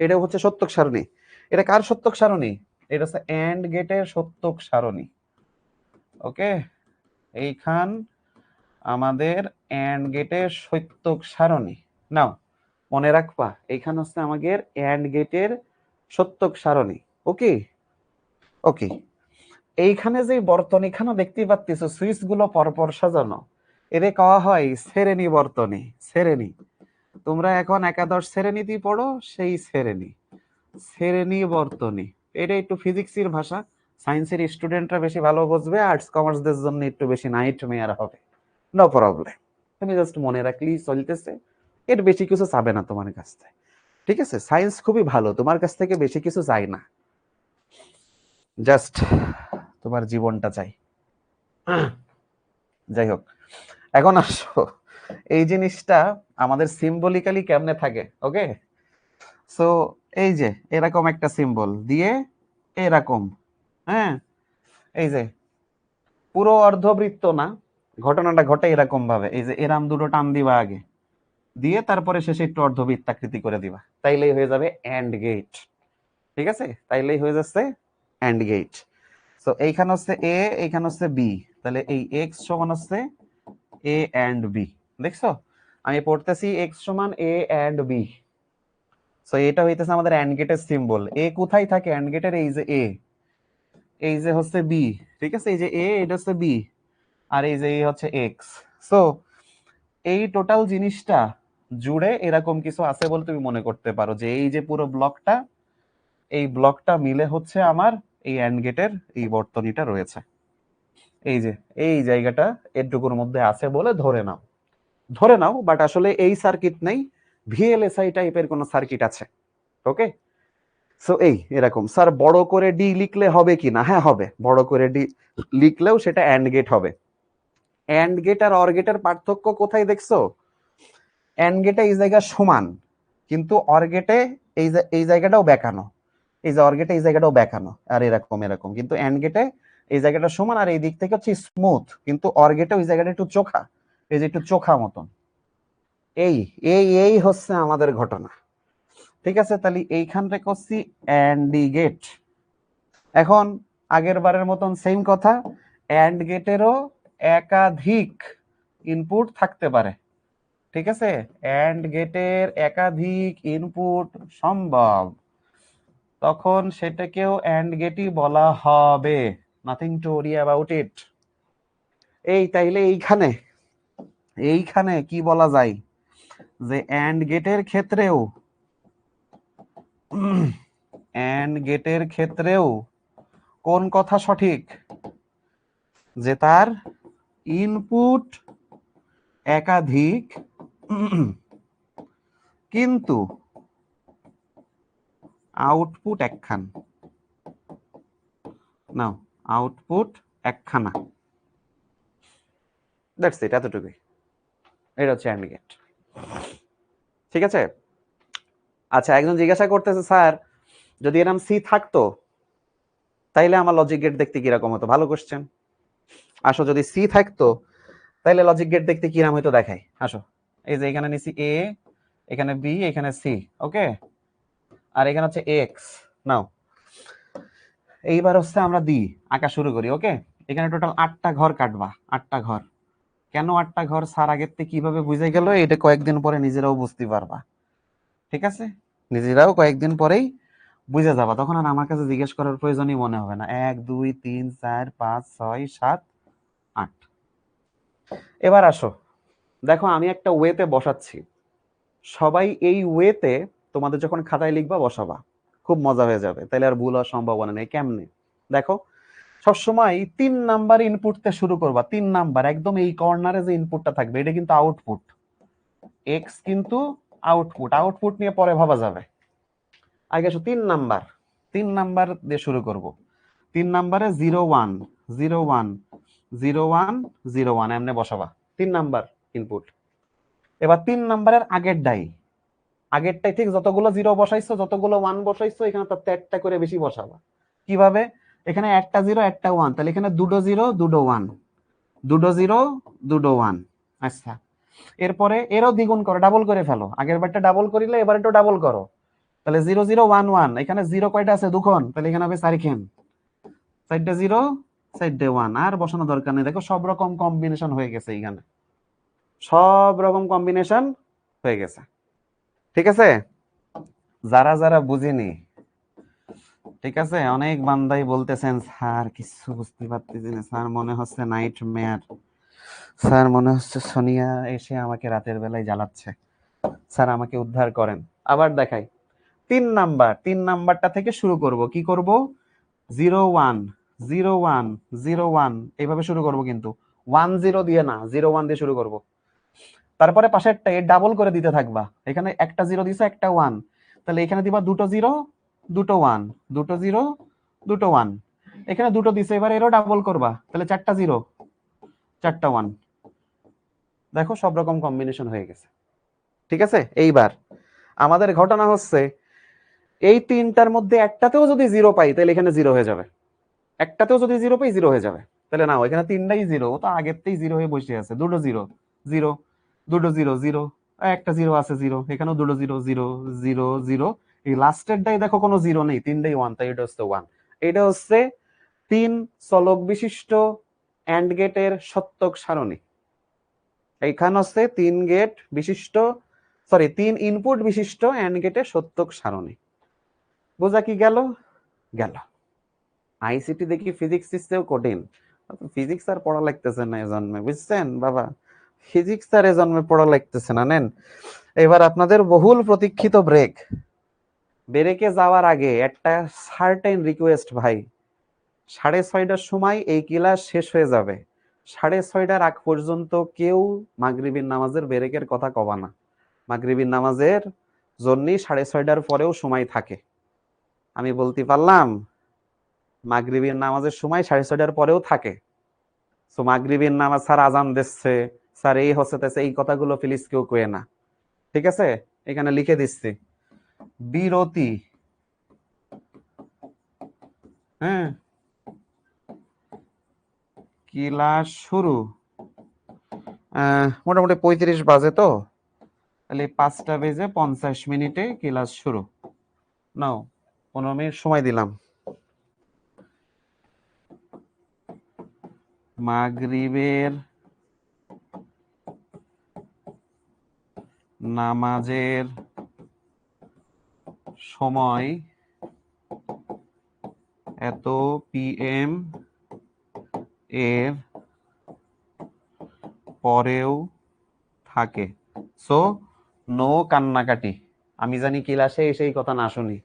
এটা হচ্ছে সত্যক সারণী। এটা কার সত্যক সারণী? এটা হচ্ছে এন্ড গেটের সত্যক সারণী। ওকে, এইখান আমাদের এন্ড গেটের সত্যক সারণী। নাও মনে রাখবা, এইখানে হচ্ছে আমাদের এন্ড গেটের সত্যক সারণী। ওকে ওকে, এইখানে যে বর্তনীখানা দেখতে পাচ্ছ, সুইচ গুলো পরপর সাজানো, এরে কওয়া হয় শ্রেণী বর্তনী। শ্রেণী, তোমরা এখন একাদশ শ্রেণীতে পড়ো, সেই শ্রেণী, শ্রেণী বর্তনী। এটা একটু ফিজিক্সের ভাষা, সায়েন্সের স্টুডেন্টরা বেশি ভালো বুঝবে, আর্টস কমার্সদের জন্য একটু বেশি নাইট মেয়ার হবে। নো প্রবলেম, তুমি জাস্ট মনে রাখলেই চলতেছে, এর বেশি কিছু চাবে না তোমার কাছ থেকে। ঠিক আছে? সায়েন্স খুবই ভালো, তোমার কাছ থেকে বেশি কিছু চাই না, জাস্ট তোমার জীবনটা চাই। যাই হোক, এখন আসো এই জিনিসটা আমাদের সিম্বলিক্যালি কেমনে থাকে। ওকে, সো এই যে এরকম একটা সিম্বল দিয়ে এরকম, হ্যাঁ, এই যে পুরো অর্ধবৃত্ত না, ঘটনাটা ঘটে এরকম ভাবে, এই যে এরাম দুটো টান দিবা আগে, দিয়ে তারপরে শেষে একটু অর্ধবৃত্তাকৃতি করে দিবা, তাইলেই হয়ে যাবে এন্ড গেট। ঠিক আছে? তাইলেই হয়ে যাচ্ছে এন্ড গেট। সো এইখানে হচ্ছে এ, এইখানে হচ্ছে বি, তাহলে এই এক্স সমান হচ্ছে এ এন্ড বি। দেখছো আমি পড়তেছি এক্স সমান এ এন্ড বি। সো এটা হইতেছে আমাদের এন্ড গেটের সিম্বল। এ কোথায় থাকে এন্ড গেটের? এই যে এ, এই যে হচ্ছে বি। ঠিক আছে? এই যে এ, এটা হচ্ছে বি, আর এই যে হচ্ছে এক্স। সো এই টোটাল জিনিসটা জুড়ে এরকম কিছু আছে বলে তুমি মনে করতে পারো যে এই যে পুরো ব্লকটা, এই ব্লকটা মিলে হচ্ছে আমার এই এন্ড গেটের এই বর্তনীটা রয়েছে। এই যে এই জায়গাটা এটুকুর মধ্যে আছে বলে ধরে নাও, ধরে নাও, বাট আসলে এই সার্কিট নেই, ভিএলএসআই টাইপের কোন সার্কিট আছে। ওকে, সো এই এরকম। স্যার বড় করে ডি লিখলে হবে কি না? হ্যাঁ হবে, বড় করে ডি লিখলেও সেটা এন্ড গেট হবে। এন্ড গেট আর অর গেটের পার্থক্য কোথায় দেখছো? এন্ড গেটে এই জায়গা সমান, কিন্তু অর গেটে এই জায়গাটাও বেঁকানো, এই যে অর গেটে এই জায়গাটাও বেঁকানো, আর এরকম এরকম, কিন্তু এন্ড গেটে এই জায়গাটা সমান, আর এই দিক থেকে হচ্ছে স্মুথ, কিন্তু অর গেটে ওই জায়গাটা একটু চোখা, এই যে একটু চোখা মতন। এই এই এই হচ্ছে আমাদের ঘটনা। ঠিক আছে? তাহলে এইখানটা করছি এন্ড গেট। এখন আগের বারের মতন সেম কথা, এন্ড গেটেরও একাধিক ইনপুট থাকতে পারে। ঠিক আছে? এন্ড গেটের একাধিক ইনপুট সম্ভব, তখন সেটাকেও এন্ড গেটই বলা হবে, নাথিং টু ওরি অ্যাবাউট ইট। এই তাইলে এইখানে এইখানে কি বলা যায় যে এন্ড গেটের ক্ষেত্রেও, এন্ড গেটের ক্ষেত্রেও কোন কথা সঠিক? যে তার ইনপুট একাধিক কিন্তু আউটপুট একখান। নাও আউটপুট একখানা, দ্যাটস ইট, এতটুকুই। এটা হচ্ছে এন্ড গেট। ঠিক আছে? আচ্ছা, একজন জিজ্ঞাসা করতেছে, স্যার যদি এরকম সি থাকতো তাইলে আমার লজিক গেট দেখতে কিরকম হতো? ভালো কোশ্চেন। আসো, যদি সি থাকতো তাইলে লজিক গেট দেখতে কিরকম হতো দেখাই। আসো, এই যে এখানে নিছি এ, এখানে বি, এখানে সি। ওকে, আর এখানে হচ্ছে এক্স। নাও এইবার হচ্ছে আমরা দি আঁকা শুরু করি। ওকে, এখানে টোটাল 8টা ঘর কাটবা, 8টা ঘর। কেন 8টা ঘর স্যার আগের থেকে কিভাবে বুঝে গেল, এটা কয়েকদিন পরে নিজেরাও বুঝতে পারবা। ঠিক আছে? নিজেরাও কয়েকদিন পরেই বুঝে যাবা, তখন আর আমার কাছে জিজ্ঞেস করার প্রয়োজনই মনে হবে না। 1 2 3 4 5 6 7 8। এবার আসো, দেখো আমি একটা ওয়েতে বসাচ্ছি, সবাই এই ওয়েতে তোমাদের যখন খাতায় লিখবা বসাবা, খুব মজা হয়ে যাবে, তাহলে আর ভুল হওয়ার সম্ভাবনা নেই। কেমনে? দেখো, সবসময় 3 নাম্বার ইনপুটতে শুরু করবা। 3 নাম্বার একদম এই কর্নারে যে ইনপুটটা থাকবে এটা কিন্তু আউটপুট, এক্স কিন্তু আউটপুট, আউটপুট নিয়ে পরে ভাবা যাবে। আগে আসো 3 নাম্বার, 3 নাম্বার দিয়ে শুরু করব। 3 নাম্বারে 0 1 0 1 0101 এমনি বসাবা 3 নাম্বার ইনপুট। এবার 3 নাম্বারের আগেরটাই ঠিক যতগুলো 0 বসাইছো যতগুলো 1 বসাইছো এখানে তার একটা করে বেশি বসাবা। কিভাবে? এখানে একটা 0 একটা 1, তাহলে এখানে দুটো 0 দুটো 1, দুটো 0 দুটো 1। আচ্ছা, এরপরে এরও দ্বিগুণ করো, ডাবল করে ফেলো। আগের বারটা ডাবল করিলে এবার একটু ডাবল করো, তাহলে 0 0 1 1। এখানে 0 কয়টা আছে? দুখন, তাহলে এখানে হবে 4খান, 4টা 0 4টা 1। আর বসানো দরকার নেই, দেখো সব রকম কম্বিনেশন হয়ে গেছে, এখানে সব রকম কম্বিনেশন হয়ে গেছে। ঠিক আছে, যারা যারা বুঝিনি, ঠিক আছে, অনেক বান্দাই বলতেছেন স্যার কিছু বুঝতে পারতেছি না স্যার, মনে হচ্ছে নাইট মেয়ার, স্যার মনে হচ্ছে সোনিয়া এসে আমাকে রাতের বেলায় জ্বালাচ্ছে, স্যার আমাকে উদ্ধার করেন। আবার দেখাই, 3 নাম্বারটা থেকে শুরু করব। কি করব? 01 01 01 এইভাবে শুরু করব, কিন্তু 10 দিয়ে না, 01 দিয়ে শুরু করব। তারপরে পাশেরটা এর ডাবল করে দিতে থাকবা। এখানে একটা 0 দিছো, একটা 1, তাহলে এখানে দিবা দুটো 0 দুটো 1, দুটো 0 দুটো 1। এখানে দুটো দিছো, এবার এরও ডাবল করবা, তাহলে 4টা 0 4টা 1। দেখো সব রকম কম্বিনেশন হয়ে গেছে। ঠিক আছে, এইবার আমাদের ঘটনা হচ্ছে এই 3টার মধ্যে একটাতেও যদি 0 পাই তাহলে এখানে 0 হয়ে যাবে, একটাতেও যদি 0 পাই 0 হয়ে যাবে। তাহলে না, এখানে 3টাই 0, তো আগেরতেই 0 হয়ে বসে আছে। দুটো 0 0 দুটো 0 0, একটা 0 আছে 0, এখানেও দুটো 0 0 0 0। এই লাস্টেরটাই দেখো কোনো 0 নেই, 3টাই 1, তাই এটা হচ্ছে 1। এটা হচ্ছে 3 চলক বিশিষ্ট অ্যান্ড গেটের সত্যক সারণী। এইখানে হচ্ছে 3 গেট বিশিষ্ট, সরি 3 ইনপুট বিশিষ্ট অ্যান্ড গেটের সত্যক সারণী। বোঝা কি গেল? গেল। আইসিটি দেখি ফিজিক্স চেয়েও কঠিন, ফিজিক্স আর পড়া লাগতেছে না এ জন্মে, বুঝছেন বাবা, ফিজিক্স আর এ জন্মে পড়া লাগতেছে না। নেন এবার আপনাদের বহুল প্রতীক্ষিত ব্রেক। ব্রেকে যাওয়ার আগে একটা সার্টেন রিকোয়েস্ট ভাই, 6:30টার সময় এই ক্লাস শেষ হয়ে যাবে। 6:30টার আগ পর্যন্ত কেউ মাগরিবির নামাজের ব্রেকের কথা কবা না। মাগরিবির নামাজের জন্যই 6:30টার পরেও সময় থাকে। আমি বলতে পারলাম মাগরিবির নামাজের সময় 6:30টার পরেও থাকে। তো মাগরিবির নামাজ স্যার আজান দিচ্ছে, স্যার এই হচ্ছে এই কথাগুলো প্লিজ কেউ কয়ে না। ঠিক আছে, এখানে লিখে দিচ্ছি বিরতি। হ্যাঁ, ক্লাস শুরু মোটামুটি 35 বাজে, তো তাহলে 5:50 ক্লাস শুরু। নাও 15 মিনিট সময় দিলাম। মাগরিবের নামাজের সময় এত PM এর পরেও থাকে। সো নো কান্নাকাটি। আমি জানি ক্লাসে এসে এই কথা না শুনি।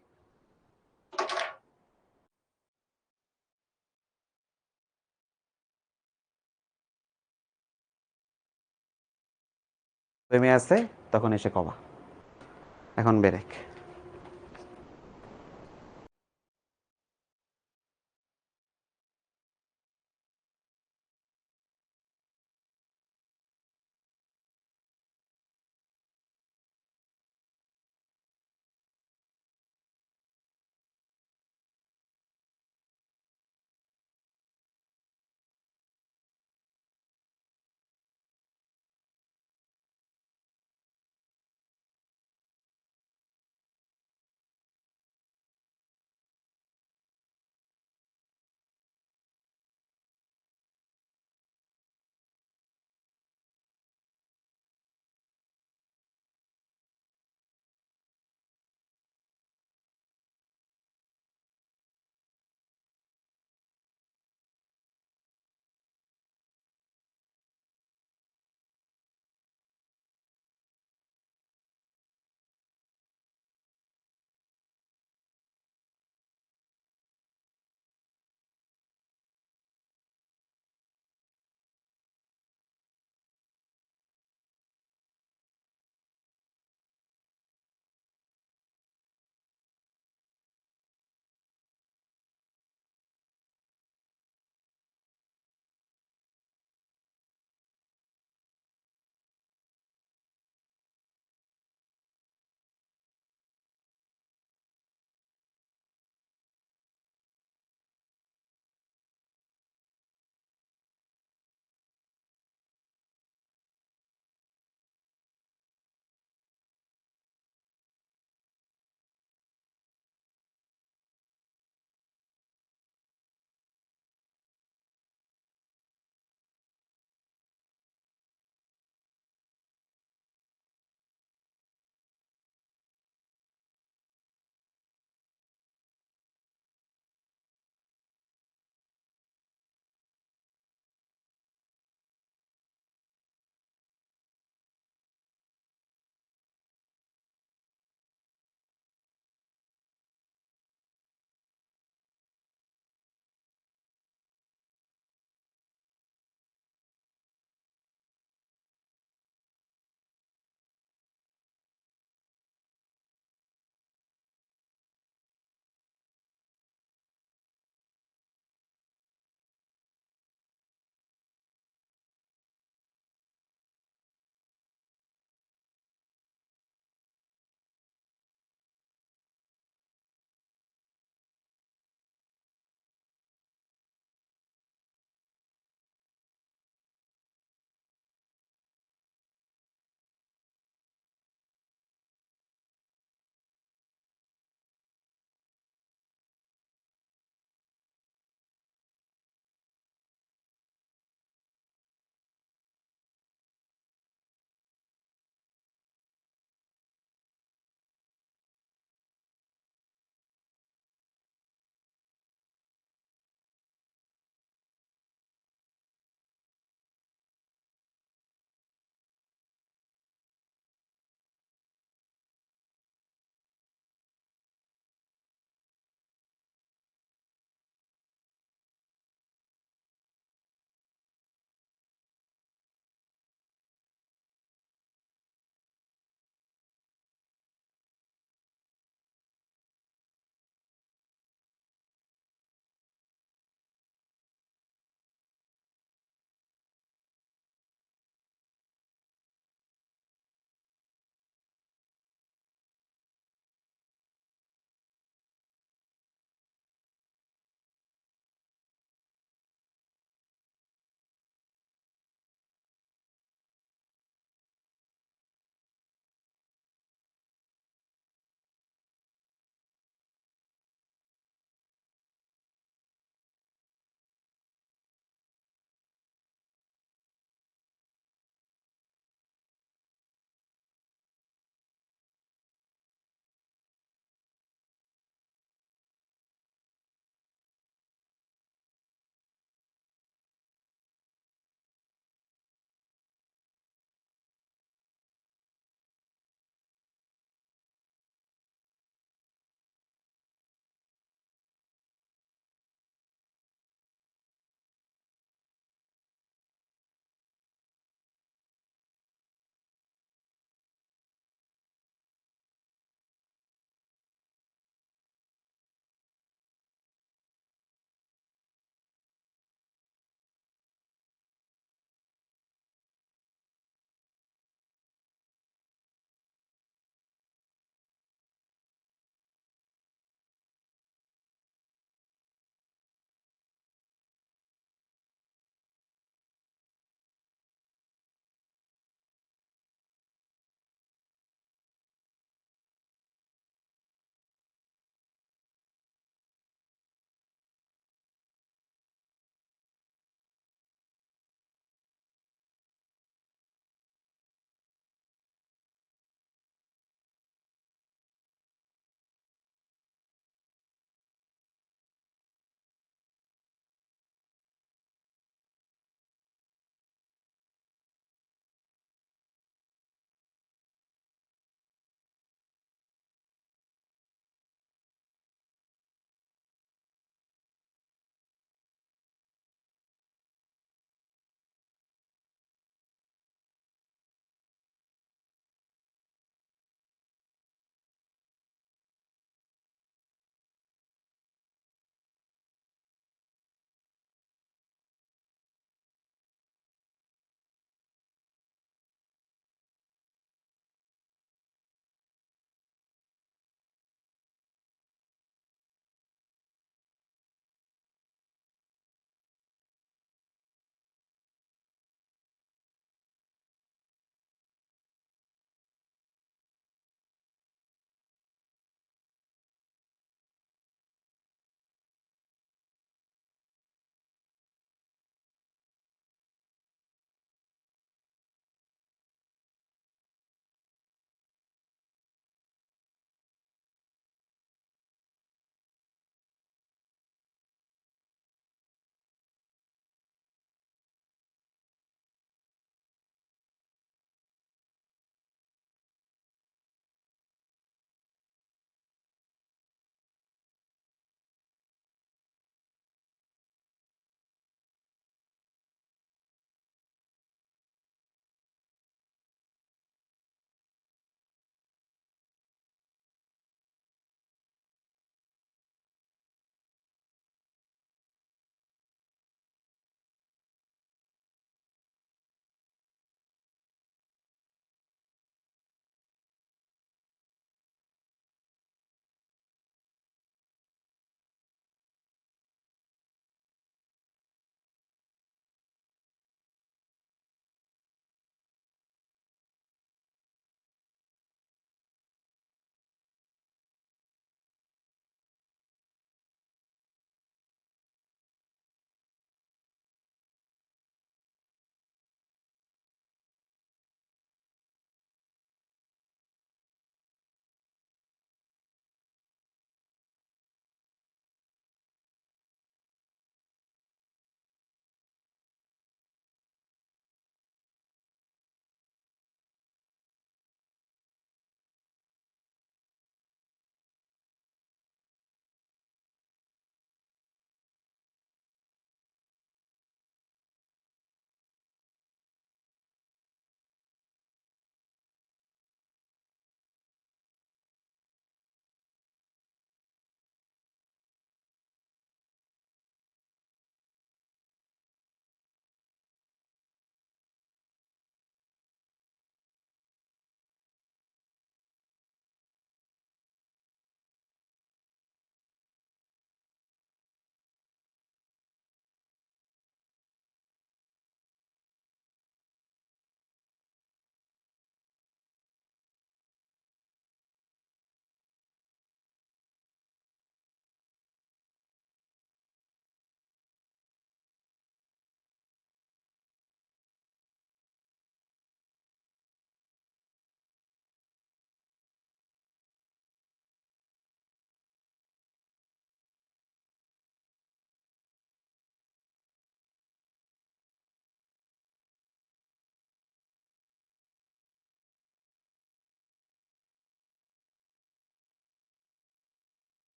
প্রেমে আছে তখন এসে কবা। এখন ব্রেক।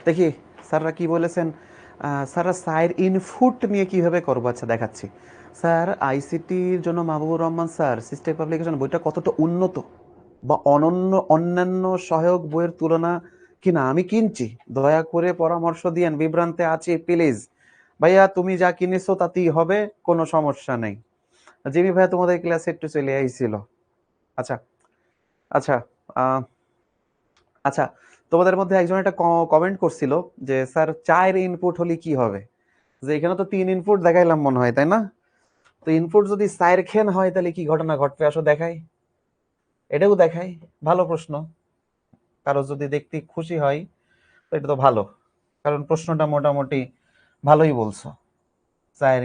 দেখি স্যাররা কি বলেছেন। স্যাররা সাইর ইনপুট নিয়ে কিভাবে করবো, আচ্ছা দেখাচ্ছি। স্যার আইসিটির জন্য Mahbubur Rahman sir system publication বইটা কতটা উন্নত বা অন্যান্য সহায়ক বইয়ের তুলনা কিনা আমি কিনছি, দয়া করে পরামর্শ দিয়েন, বিভ্রান্তে আছি প্লিজ। ভাইয়া তুমি যা কিনেছো তাতেই হবে, কোনো সমস্যা নেই। জিমি ভাইয়া তোমাদের ক্লাসে একটু চলে আইছিল। আচ্ছা আচ্ছা আচ্ছা, তোমাদের মধ্যে একজন একটা কমেন্ট করছিল যে স্যার চায়ের ইনপুট হলে কি হবে, যে এখানে তো 3 ইনপুট দেখাইলাম মনে হয়, তাই না? তো ইনপুট যদি চায়ের খেন হয় তাহলে কি ঘটনা ঘটবে, আসো দেখাই, এটাও দেখাই। ভালো প্রশ্ন, কারো যদি দেখতে খুশি হয় তো এটা তো ভালো, কারণ প্রশ্নটা মোটামুটি ভালোই বলছো। চায়ের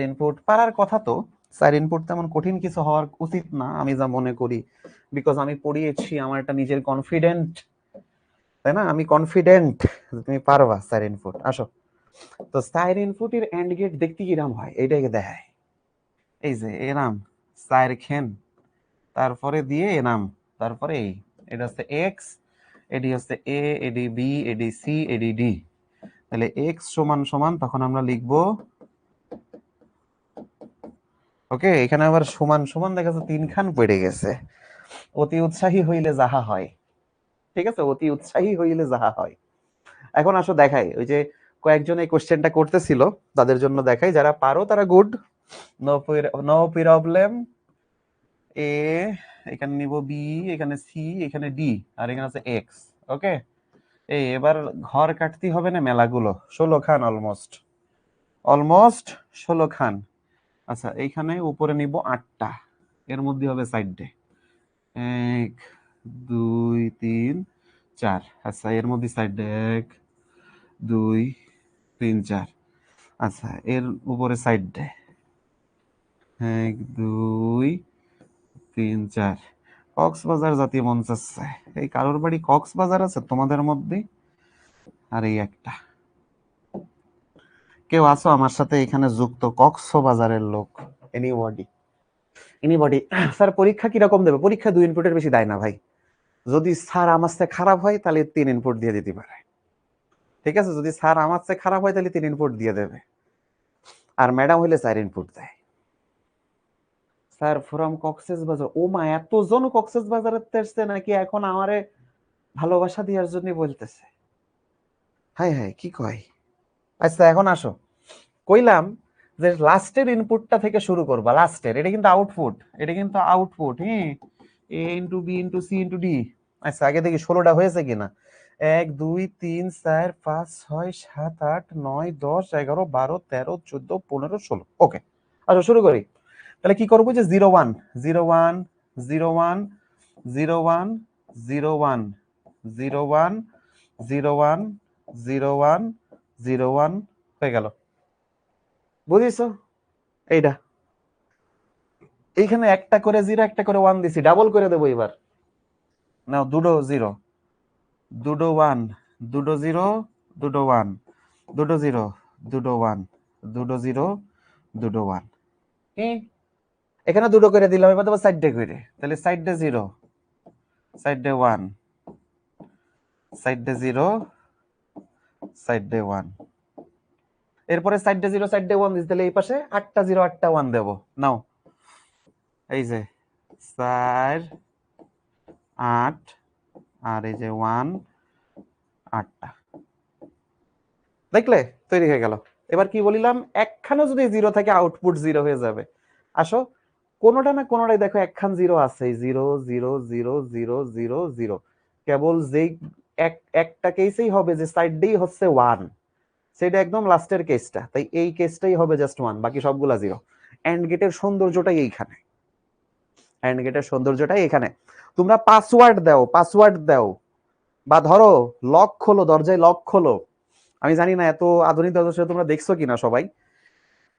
ইনপুট পারার কথা, তো চায়ের ইনপুট তেমন কঠিন কিছু হওয়ার উচিত না আমি যা মনে করি, বিকজ আমি পড়িয়েছি, আমার একটা নিজের কনফিডেন্ট, তাই না? আমি কনফিডেন্ট তুমি পারবা চায়ের ইনপুট। আসো, তো চায়ের ইনপুটের এন্ড গেট দেখতে কিরাম হয় এইটাকে দেখায়। এই যে এরাম চায়ের খেন, তারপরে দিয়ে এনাম, তারপরে এই, এটা হচ্ছে এক্স, এডি হচ্ছে এ, এডি বি, এডি সি, এডি ডি। তাহলে এক্স সমান সমান তখন আমরা লিখবো, ওকে, এখানে আবার সমান সমান দেখা যাচ্ছে 3 খান পড়ে গেছে। অতি উৎসাহী হইলে যাহা হয়, ঠিক আছে, অতি উৎসাহী হইলে যাহা হয়। এখন আসো দেখাই, ওই যে কয়েকজন এই কোশ্চেনটা করতেছিল তাদের জন্য দেখাই, যারা পারো তারা গুড, নো প্রবলেম। এ এখানে নিব বি, এখানে সি, এখানে ডি, আর এখানে আছে এক্স। ওকে, এই এবার ঘর কাটতে হবে না মেলাগুলো, 16 খান, অলমোস্ট 16 খান। আচ্ছা, এইখানে উপরে নিব 8টা, এর মধ্যে হবে সাইডে 1 2 3 4। আচ্ছা, এর মধ্যে সাইডে 1 2 3 4। আচ্ছা, এর উপরে সাইডে 1 2 3 4। কক্সবাজার জাতীয় মন চাচ্ছে, এই কারোর বাড়ি কক্সবাজার আছে তোমাদের মধ্যে? আর এই একটা, কেউ আছো আমার সাথে এখানে যুক্ত কক্সবাজারের লোক? এনিবডি? স্যার পরীক্ষা কিরকম দেবে? পরীক্ষা 2 ইনপুটের বেশি দেয় না ভাই। যদি স্যার আমার চেয়ে খারাপ হয় তাহলে 3 ইনপুট দিয়ে দিতে পারে, ঠিক আছে? যদি স্যার আমার চেয়ে খারাপ হয় তাহলে 3 ইনপুট দিয়ে দেবে, আর ম্যাডাম হইলে 4 ইনপুট দেয়। স্যার ফ্রম কক্সবাজার, ও মা, এতজন কক্সবাজারে আসছে নাকি এখন আমারে ভালোবাসা দেওয়ার জন্য বলতেছে? হাই হাই, কি কয়? আচ্ছা এখন আসো, কইলাম যে লাস্টের ইনপুটটা থেকে শুরু করবা, লাস্টের, এটা কিন্তু আউটপুট, হ্যাঁ, A into B into C into D. আচ্ছা, আগে দেখি 16টা হয়েছে কিনা। 1 2 3 4 5 6 7 8 9 10 11 12 13 14 15 16। ওকে, আচ্ছা শুরু করি। তাহলে কি করবো, যে 0 1 0 1 0 1 0 1 0 1 0 1 0 1 0 1 0 1 হয়ে গেল, বুঝিছো? এইটা, এইখানে একটা করে 0 একটা করে 1 দিছি, ডাবল করে দেবো এবার। নাও, দুটো 0, দুটো 1, দুটো 0, দুটো 1, দুটো 0, দুটো 1, দুটো 0, দুটো 1। এখানে দুটো করে দিলাম, এবার দেবো সাইডে করে, তাহলে সাইডে 0, সাইডে 1, সাইডে 0, সাইডে 1। এরপরে সাইডে 0 সাইডে 1 দিতে, তাহলে এই পাশে 8টা 0 8টা 1 দেবো। নাও, এই যে 4 8, আর এই যে 1 8টা, দেখলে তৈরি হয়ে গেল। এবার কি বলিলাম, একখানে যদি 0 থাকে আউটপুট 0 হয়ে যাবে। আসো, কোনোটা না কোনোটাই দেখো একখান 0 আছে, 0 0 0 0 0 0। কেবল যেই একটা কেসেই হবে যে সাইডেই হচ্ছে 1, সেটা একদম লাস্টের কেসটা, তাই এই কেসটাই হবে জাস্ট 1, বাকি সবগুলা 0। এন্ড গেটের সৌন্দর্যটাই এইখানে, তোমরা পাসওয়ার্ড দাও, বা ধরো লক খোলো, দরজায় লক খোলো। আমি জানি না এত আধুনিক দরজা তোমরা দেখছো কিনা সবাই,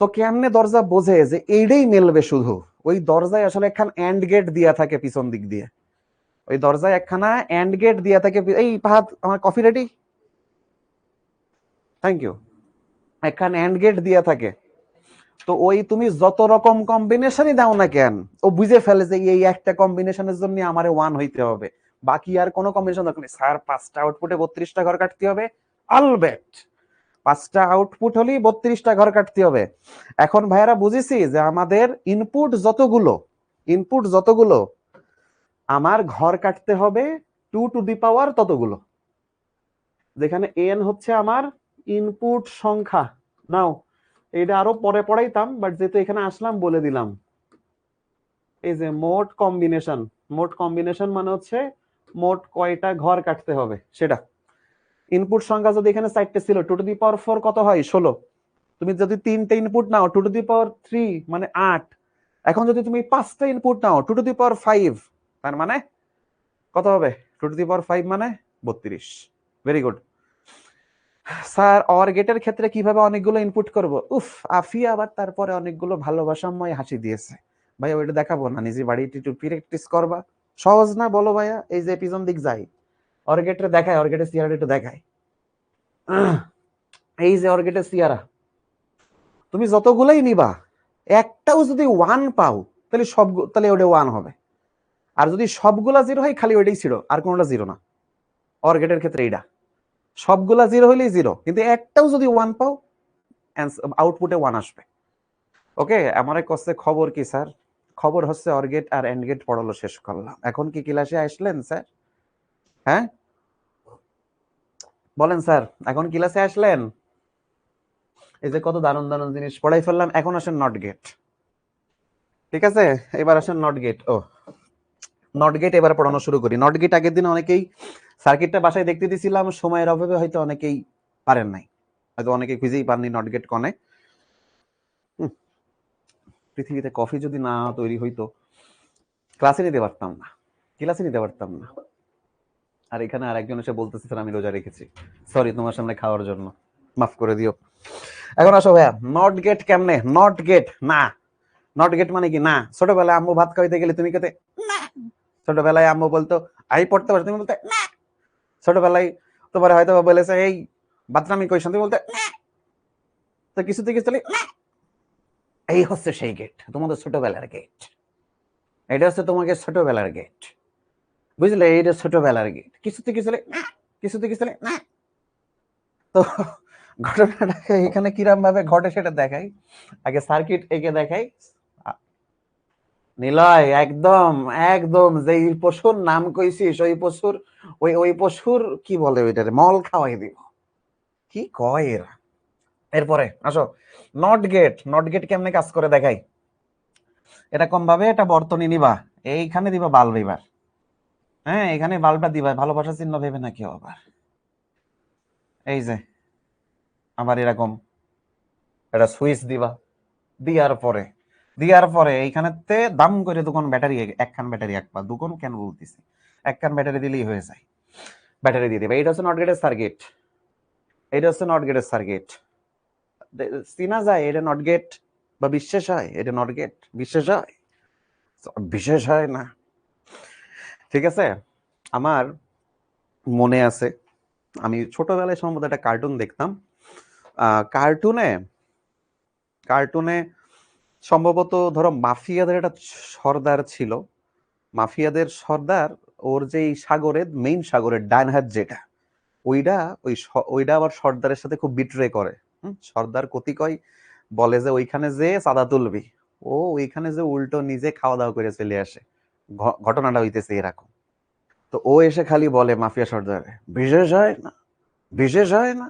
তো কেমনে দরজা বোঝে যে এইটাই মেলবে, শুধু ওই দরজায় আসলে একখান এন্ড গেট দিয়া থাকে পিছন দিক দিয়ে, ওই দরজায় একখানা এন্ড গেট দিয়া থাকে। এই ফাহাদ, আমার কফি রেডি, থ্যাংক ইউ। একখান এন্ড গেট দিয়া থাকে, তো ওই তুমি যত রকম কম্বিনেশনই দাও না কেন, ও বুঝে ফেলে যে এই একটা কম্বিনেশনের জন্য আমারে 1 হইতে হবে, বাকি আর কোনো কম্বিনেশন দরকার নেই। স্যার 5টা আউটপুটে 32টা ঘর কাটতে হবে, অলবেট 5টা আউটপুট হলেই 32টা ঘর কাটতে হবে। এখন ভাইয়ারা বুঝেছি যে আমাদের ইনপুট যতগুলো আমার ঘর কাটতে হবে 2 টু দি পাওয়ার ততগুলো, যেখানে n হচ্ছে আমার ইনপুট সংখ্যা। নাও এটা আরো পরে পড়াইতাম, বাট যেহেতু এখানে আসলাম বলে দিলাম। এই যে মোট কম্বিনেশন মানে হচ্ছে মোট কয়টা ঘর কাটতে হবে সেটা। ইনপুট সংখ্যা যদি এখানে 4টে ছিল, 2 টু দি পাওয়ার 4 কত হয়? 16। তুমি যদি 3টে ইনপুট নাও 2 টু দি পাওয়ার 3 মানে 8। এখন যদি তুমি 5টা ইনপুট নাও 2 টু দি পাওয়ার 5, তার মানে কত হবে? 2 টু দি পাওয়ার 5 মানে 32। Very good sir. অর গেটের ক্ষেত্রে কিভাবে অনেকগুলো ইনপুট করব? উফ, আফিয়া আবার তারপরে অনেকগুলো ভালোবাসাময় হাসি দিয়েছে। ভাইয়া ওইটা দেখাবো না, নিজে বাড়িতে একটু প্র্যাকটিস করবা। সহজ না বলো ভাইয়া? এই যে পিছন দিক যাই, অর গেটে দেখায়, অর গেটের সিয়ারা একটু দেখায়। এই যে অর গেটের সিয়ারা, তুমি যতগুলাই নিবা একটাও যদি 1 পাও তাহলে ওটা 1 হবে। আর যদি সবগুলা 0 হয় খালি ওইটাই 0, আর কোনোটা 0 না। অর গেটের ক্ষেত্রে এইটা সবগুলা 0 হইলেই 0, কিন্তু একটাও যদি 1 পাও আউটপুটে 1 আসবে। ওকে, আমার কাছে খবর কি স্যার? খবর হচ্ছে অর গেট আর এন্ড গেট পড়ালো শেষ করলাম। এখন কি ক্লাসে আসলেন স্যার? হ্যাঁ বলেন স্যার, এখন ক্লাসে আসলেন? এই যে কত দারুণ দারুণ জিনিস পড়াই ফেললাম। এখন আসেন নট গেট। ঠিক আছে, এবার আসেন নট গেট। নট গেট এবার পড়ানো শুরু করি। নট গেট আগের দিন অনেকেই সার্কিটটা বাসায় দেখতে দিছিলাম, সময়ের অভাবে হয়তো অনেকেই পারেন নাই, হয়তো অনেকে খুঁজেই পাননি নট গেট কনে। পৃথিবীতে কফি যদি না তৈরি হইতো ক্লাসে নিতে পারতাম না। আর এখানে আর একজন এসে বলতেছে স্যার আমি রোজা রেখেছি। সরি তোমার সামনে খাওয়ার জন্য, মাফ করে দিও। এখন আসো ভাইয়া, নট গেট কেমনে? নট গেট না, নট গেট মানে কি না? ছোটবেলায় আম্মু ভাত খাইতে গেলে তুমি কেতে না, ছোটবেলায় আম্মু বলতো আই পড়তে পারো, তুমি বলতে না। ছোটবেলায় তোমার হয়তো বলেছে এই বাতরামি কইছ, তুমি বলতে না। তো কিছুতে কিছু না, এই হচ্ছে সেই গেট, তোমাদের ছোটবেলার গেট। এটা হচ্ছে তোমাকে ছোটবেলার গেট, বুঝলে? এইটা ছোটবেলার গেট। কিছুতে কিছু না, কিছুতে কিছু না। তো ঘটনাটা এখানে কিরম ভাবে ঘটে সেটা দেখাই। আগে সার্কিট এঁকে দেখাই। নিলয় একদম একদম যে পশুর নাম কইছিস ওই পশুর কি বলে ওইটারে মল খাওয়াই দিব। কি কয় এরা? এরপরে আসো নট গেট কেমনে কাজ করে দেখাই। এটা কম ভাবে, এটা বর্তনী নিবা, এইখানে দিবা বাল্ব। এবার হ্যাঁ, এখানে বাল্বটা দিবা, ভালোবাসা চিহ্ন ভেবে না কেউ আবার। এই যে আবার এরকম এটা সুইচ দিবা, দিয়ার পরে এইখানেতে দাম করে দুখন ব্যাটারি, একখান ব্যাটারি, একবার দুখন কেন বলতেছি, একখান ব্যাটারি দিলেই হয়ে যায়। ব্যাটারি দিয়ে দিবে। এটা হচ্ছে নট গেটের সার্কিট। চিনা যায় এটা নট গেট বা বিশ্বাস হয় এটা নট গেট? বিশেষ হয় না। ঠিক আছে, আমার মনে আছে আমি ছোটবেলায় সম্ভবত একটা কার্টুন দেখতাম। কার্টুনে সম্ভবত ধরো মাফিয়াদের একটা সর্দার ছিল। মাফিয়াদের সর্দার, ওর যে মেইন সাগরের ডান হাত যেটা, ওইটা আবার সর্দারের সাথে খুব বিট্রে করে। সর্দার কতি কয়, বলে যে ওইখানে যে চাঁদা তুলবি, ও ওইখানে যে উল্টো নিজে খাওয়া দাওয়া করে চলে আসে। ঘটনাটা হইতেছে এরকম। তো ও এসে খালি বলে মাফিয়া সর্দারে, বিশেষ হয় না।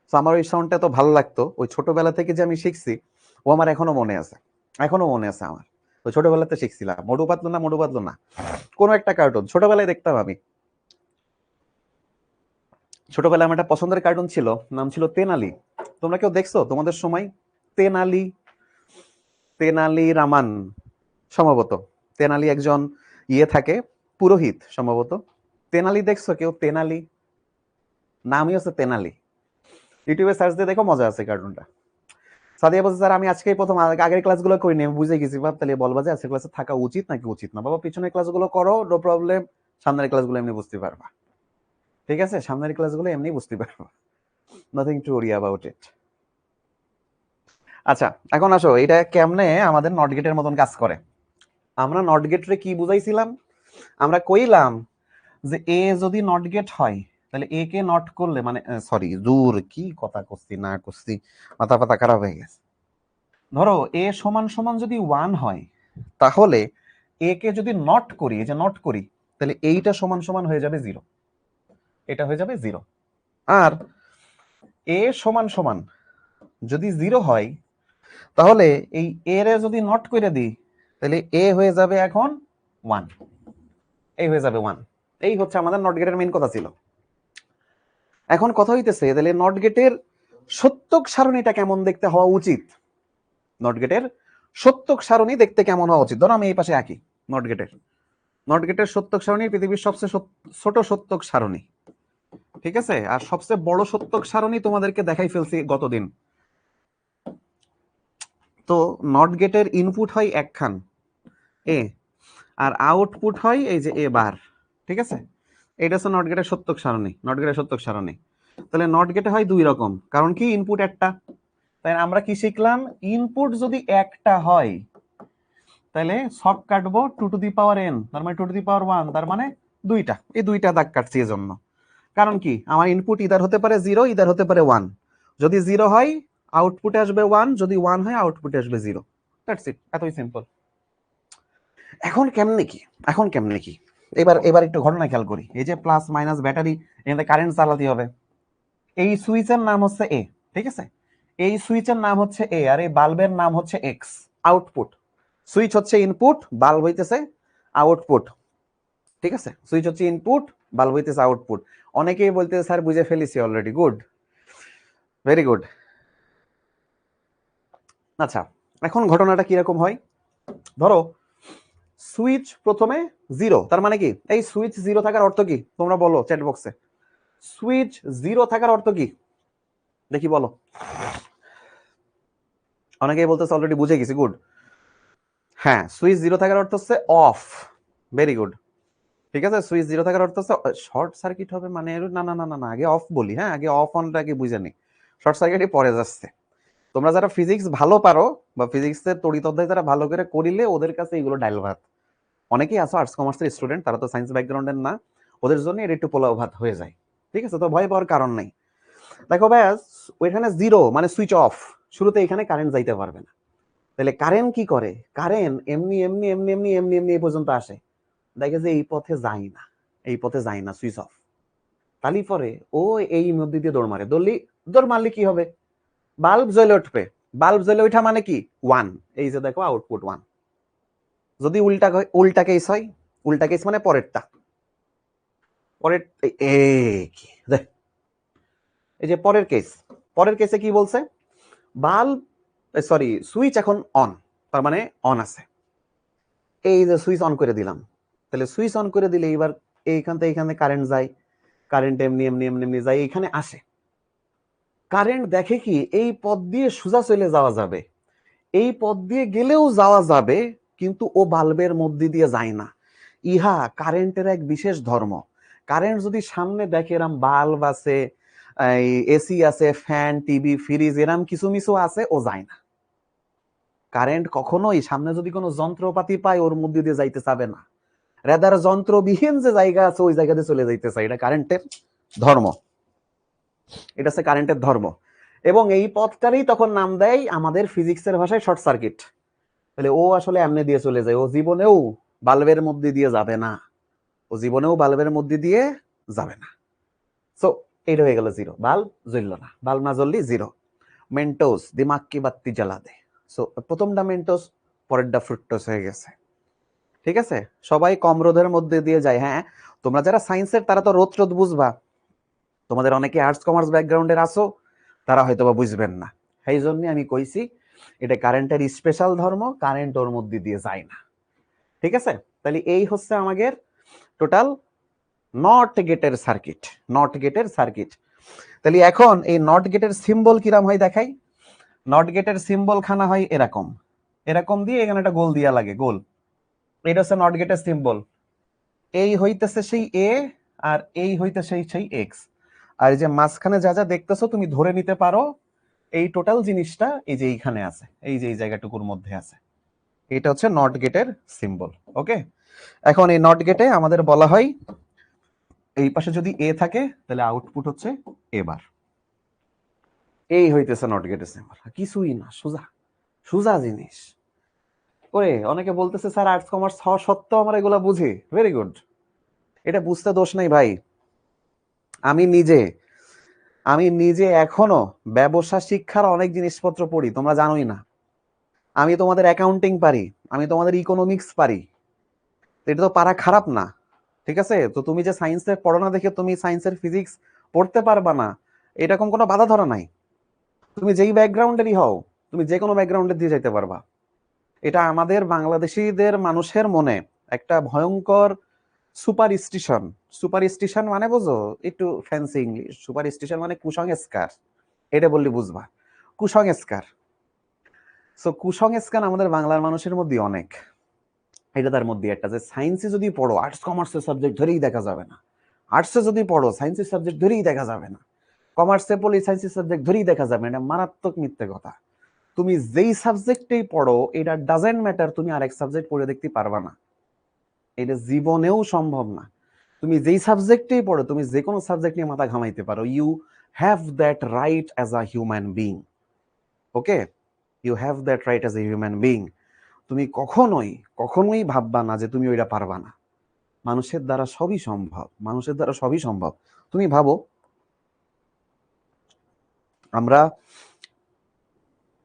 তো আমার ওই সাউন্ডটা তো ভালো লাগতো, ওই ছোটবেলা থেকে যে আমি শিখছি ও আমার এখনো মনে আছে আমার। ওই ছোটবেলাতে শিখছিলাম। মোটু পাতলু না, কোন একটা কার্টুন ছোটবেলায় দেখতাম আমি। ছোটবেলায় আমার একটা পছন্দের কার্টুন ছিল, নাম ছিল তেনালি। তোমরা কেউ দেখছো তোমাদের সময় তেনালি রামান? সম্ভবত তেনালি একজন থাকে, পুরোহিত সম্ভবত। তেনালি দেখছো কেউ? তেনালি নামই হচ্ছে তেনালি। ইউটিউবে সার্চ দিয়ে দেখো, মজা আছে কার্টুনটা। সাদিয়া বলছে স্যার আমি আজকেই প্রথম, আগের ক্লাসগুলো করিনি, আমি বুঝে গেছি। বাপ তাহলে বলবা যে আজকের ক্লাসে থাকা উচিত নাকি উচিত না। বাবা পিছনের ক্লাসগুলো করো, নো প্রবলেম, সামনের ক্লাসগুলো এমনি বুঝতে পারবা। ঠিক আছে, সামনের ক্লাসগুলো এমনি বুঝতে পারবা, নাথিং টু ওরি অ্যাবাউট ইট। আচ্ছা, এখন আসো এটা কেমনে আমাদের নট গেটের মতন কাজ করে। আমরা নট গেটরে কি বুঝাইছিলাম? আমরা কইলাম যে এ যদি নট গেট হয় তাহলে এ কে নট করলে মানে সরি দূর কি কথা করছি না করছি, মাথা পাতা খারাপ হয়ে গেছে। ধরো এ সমান সমান যদি 1 হয় তাহলে এ কে যদি নট করি, এই যে নট করি, তাহলে এইটা সমান সমান হয়ে যাবে 0, এটা হয়ে যাবে 0। আর এ সমান সমান যদি 0 হয় তাহলে এই এ রে যদি নট করে দিই তাহলে এ হয়ে যাবে এখন 1, এই হয়ে যাবে 1। এই হচ্ছে আমাদের নট গেটের মেইন কথা ছিল। এখন কথা হইতেছে তাহলে নট গেটের সত্যক সারণীটা কেমন দেখতে হওয়া উচিত, নট গেটের সত্যক সারণী দেখতে কেমন হওয়া উচিত। ধরো আমি এই পাশে আঁকি নট গেটের সত্যক সারণী পৃথিবীর সবচেয়ে ছোট সত্যক সারণী, ঠিক আছে। আর সবচেয়ে বড় সত্যক সারণী তোমাদেরকে দেখাই ফেলছি গতদিন। তো নট গেটের ইনপুট হয় একখান এ, আর আউটপুট হয় এই যে এ বার, ঠিক আছে। এটা হচ্ছে নট গেটের সত্যক সারণী, নট গেটের সত্যক সারণী। তাহলে নট গেটে হয় দুই রকম, কারণ কি ইনপুট একটা। তাই আমরা কি শিখলাম, ইনপুট যদি একটা হয় তাহলে সব কাটবো 2 টু দি পাওয়ার n, তার মানে 2 টু দি পাওয়ার 1, তার মানে দুইটা, এই দুইটা দাগ কাটছি এজন্য। কারণ কি আমার ইনপুট ইদার হতে পারে 0, ইদার হতে পারে 1। যদি 0 হয় আউটপুটে আসবে 1, যদি 1 হয় আউটপুটে আসবে 0। দ্যাটস ইট, এতই সিম্পল। এখন কেমনে কি, এখন কেমনে কি, এবার একটু ঘটনা খেয়াল করি। এই যে প্লাস মাইনাস ব্যাটারি, এখানে কারেন্ট চালাতে হবে। এই সুইচের নাম হচ্ছে এ, ঠিক আছে। এই সুইচের নাম হচ্ছে এ, আর এই বাল্বের নাম হচ্ছে এক্স। আউটপুট, সুইচ হচ্ছে ইনপুট, বাল্ব হইতেছে আউটপুট, ঠিক আছে। সুইচ হচ্ছে ইনপুট, বাল্ব হইতেছে আউটপুট। অনেকেই বলতেছে স্যার বুঝে ফেলেছি অলরেডি, গুড, ভেরি গুড। আচ্ছা, এখন ঘটনাটা কিরকম হয়, ধরো সুইচ প্রথমে 0, তার মানে কি এই সুইচ 0 থাকার অর্থ কি তোমরা বলো চ্যাট বক্সে। সুইচ 0 থাকার অর্থ কি দেখি বলো। অনেকেই বলতেছে অলরেডি বুঝে গেছি, গুড। হ্যাঁ, সুইচ 0 থাকার অর্থ হচ্ছে অফ, ভেরি গুড, ঠিক আছে। সুইচ 0 থাকার অর্থ হচ্ছে শর্ট সার্কিট হবে, মানে না না না না না, আগে অফ বলি, হ্যাঁ আগে অফ অনটা আগে বুঝে নি, শর্ট সার্কিটই পরে যাচ্ছে। তোমরা যারা ফিজিক্স ভালো পারো বা ফিজিক্সের তড়িৎ অধ্যায় যারা ভালো করে করিলে ওদের কাছে এগুলো ডাইল ভাত। অনেকেই আছো আর্টস কমার্সের স্টুডেন্ট, তারা তো সায়েন্স ব্যাকগ্রাউন্ডের না, ওদের জন্য এটা একটু পোলাও ভাত হয়ে যায়, ঠিক আছে। তো ভয় পাওয়ার কারণ নাই। দেখো ব্যাস, ওইখানে 0 মানে সুইচ অফ, শুরুতে এখানে কারেন্ট যাইতে পারবে না। তাহলে কারেন্ট কি করে, কারেন্ট এমনি এমনি এমনি এমনি এমনি এমনি এই পর্যন্ত আসে, দেখে যে এই পথে যায় না, এই পথে যায় না, সুইচ অফ। তালি পরে ও এই মধ্যে দিয়ে দৌড় মারে, দৌড় মারলে কি হবে, বাল্ব জ্বলে উঠবে। বাল্ব জ্বলে ওঠা মানে কি 1, এই যে দেখো আউটপুট 1। যদি উল্টা কেস হয়, উল্টা কেস মানে পরেরটা, পরের এই যে পরের কেস, পরের কেসে কি বলছে, বাল্ব সরি সুইচ এখন অন, তার মানে অন আছে। এই যে সুইচ অন করে দিলাম, তাহলে সুইচ অন করে দিলে এবার এইখান থেকে এখানে কারেন্ট যায়, কারেন্ট এমনি এমনি এমনি এমনি যায় এখানে আসে। কারেন্ট দেখে কি এই পথ দিয়ে সোজা চলে যাওয়া যাবে, এই পথ দিয়ে গেলেও যাওয়া যাবে, কিন্তু ও বাল্বের মধ্যে দিয়ে যায় না। ইহা কারেন্টের এক বিশেষ ধর্ম। কারেন্ট যদি সামনে দেখে এরম বাল্ব আছে, এসি আছে, ফ্যান, টিভি, ফ্রিজ, এরম কিছু মিছু আছে, ও যায় না। কারেন্ট কখনোই সামনে যদি কোনো যন্ত্রপাতি পায় ওর মধ্যে দিয়ে যাইতে চাবে না, রেদার যন্ত্রবিহীন যে জায়গা আছে ওই জায়গাতে চলে যাইতে চায়। এটা কারেন্টের ধর্ম, এটা হচ্ছে কারেন্টের ধর্ম। এবং এই পথটারই তখন নাম দেয় আমাদের ফিজিক্সের ভাষায় শর্ট সার্কিট। তাহলে ও আসলে এমনি দিয়ে চলে যায়, ও জীবনেও বাল্বের মধ্যে দিয়ে যাবে না, ও জীবনেও বাল্বের মধ্যে দিয়ে যাবে না। সো এইটা হয়ে গেল 0, বাল্ব জ্বলল না, বাল্ব না জ্বললি 0। মেন্টোস দিমাগ কি বাত্তি জ্বালা দে। সো প্রথমটা মেন্টোস, পরেরটা ফ্রুক্টোজ হয়ে গেছে, ঠিক আছে। সবাই কম রোধের মধ্যে দিয়ে যায়। হ্যাঁ, তোমরা যারা সায়েন্সের তারা তো রোদ বুঝবা, তোমাদের অনেকে আর্টস কমার্স ব্যাকগ্রাউন্ডের আসো, তারা হয়তো বা বুঝবেন না। সেই জন্য আমি কইছি এটা কারেন্টের স্পেশাল ধর্ম, কারেন্ট ওর মধ্যে দিয়ে যায় না, ঠিক আছে। তাহলে এই হচ্ছে আমাদের টোটাল নট গেটের সার্কিট, নট গেটের সার্কিট। তাহলে এখন এই নট গেটের সিম্বল কিরাম হয় দেখাই। নট গেটের সিম্বল খানা হয় এরকম, এরকম দিয়ে এখানে একটা গোল দিয়া লাগে, গোল। এটা হচ্ছে নট গেটের সিম্বল। এই হইতেছে সেই এ, আর এই হইতেছে সেই এক্স। আর এই যে মাঝখানে যা যা দেখতেছো তুমি ধরে নিতে পারো এই টোটাল জিনিসটা এই যে এইখানে আছে, এই যে এই জায়গাটুকুর মধ্যে আছে। এটা হচ্ছে নট গেটের সিম্বল, ওকে। এখন এই নট গেটে আমাদের বলা হয় এই পাশে যদি এ থাকে তাহলে আউটপুট হচ্ছে এবার। এই হইতেছে নট গেট সিম্বল, কিছুই না, সোজা সোজা জিনিস। ওরে অনেকে বলতেছে স্যার আর্টস কমার্স হওয়া সত্ত্বেও আমরা এগুলা বুঝি, ভেরি গুড, এটা বুঝতে দোষ নাই ভাই। আমি নিজে এখনো ব্যবসা শিক্ষার অনেক জিনিসপত্র পড়ি, তোমরা জানোই না। আমি তোমাদের অ্যাকাউন্টিং পারি, আমি তোমাদের ইকোনমিক্স পারি, এটা তো পারা খারাপ না, ঠিক আছে? তো তুমি যে সায়েন্সে পড়ো না দেখে তুমি সায়েন্সের ফিজিক্স পড়তে পারবা না, এরকম কোনো বাধা ধরা নাই। তুমি যেই ব্যাকগ্রাউন্ডেরই হও, তুমি যে কোনো ব্যাকগ্রাউন্ডে দিয়ে যাইতে পারবা। এটা আমাদের বাংলাদেশিদের মানুষের মনে একটা ভয়ঙ্কর সুপারস্টিশন। সুপারস্টিশন মানে বোঝো? একটু ফ্যান্সি ইংলিশ। সুপারস্টিশন মানে কুসংস্কার, এটা বললে বুঝবা। কুসংস্কার। সো কুসংস্কার আমাদের বাংলার মানুষের মধ্যে অনেক। এটা তার মধ্যে একটা, যে সায়েন্সে যদি পড়ো আর্টস কমার্সের সাবজেক্ট ধরেই দেখা যাবে না, আর্টসে যদি পড়ো সায়েন্সের সাবজেক্ট ধরেই দেখা যাবে না, কমার্সে পড়লে সায়েন্সের সাবজেক্ট ধরেই দেখা যাবে না। এটা মারাত্মক মিথ্যে কথা। তুমি যেই সাবজেক্টেই পড়ো, এটা ডাজেন্ট ম্যাটার তুমি আরেক সাবজেক্ট পড়ে দেখতে পারবা না, এটা জীবনেও সম্ভব না। তুমি যেই সাবজেক্টেই পড়ো, তুমি যে কোনো সাবজেক্ট নিয়ে মাথা ঘামাইতে পারো। You have that right as a human being. Okay, you have that right as a human being. তুমি কখনোই কখনোই ভাববা না যে তুমি ওইটা পারবা না। মানুষের দ্বারা সবই সম্ভব, মানুষের দ্বারা সবই সম্ভব। তুমি ভাবো, আমরা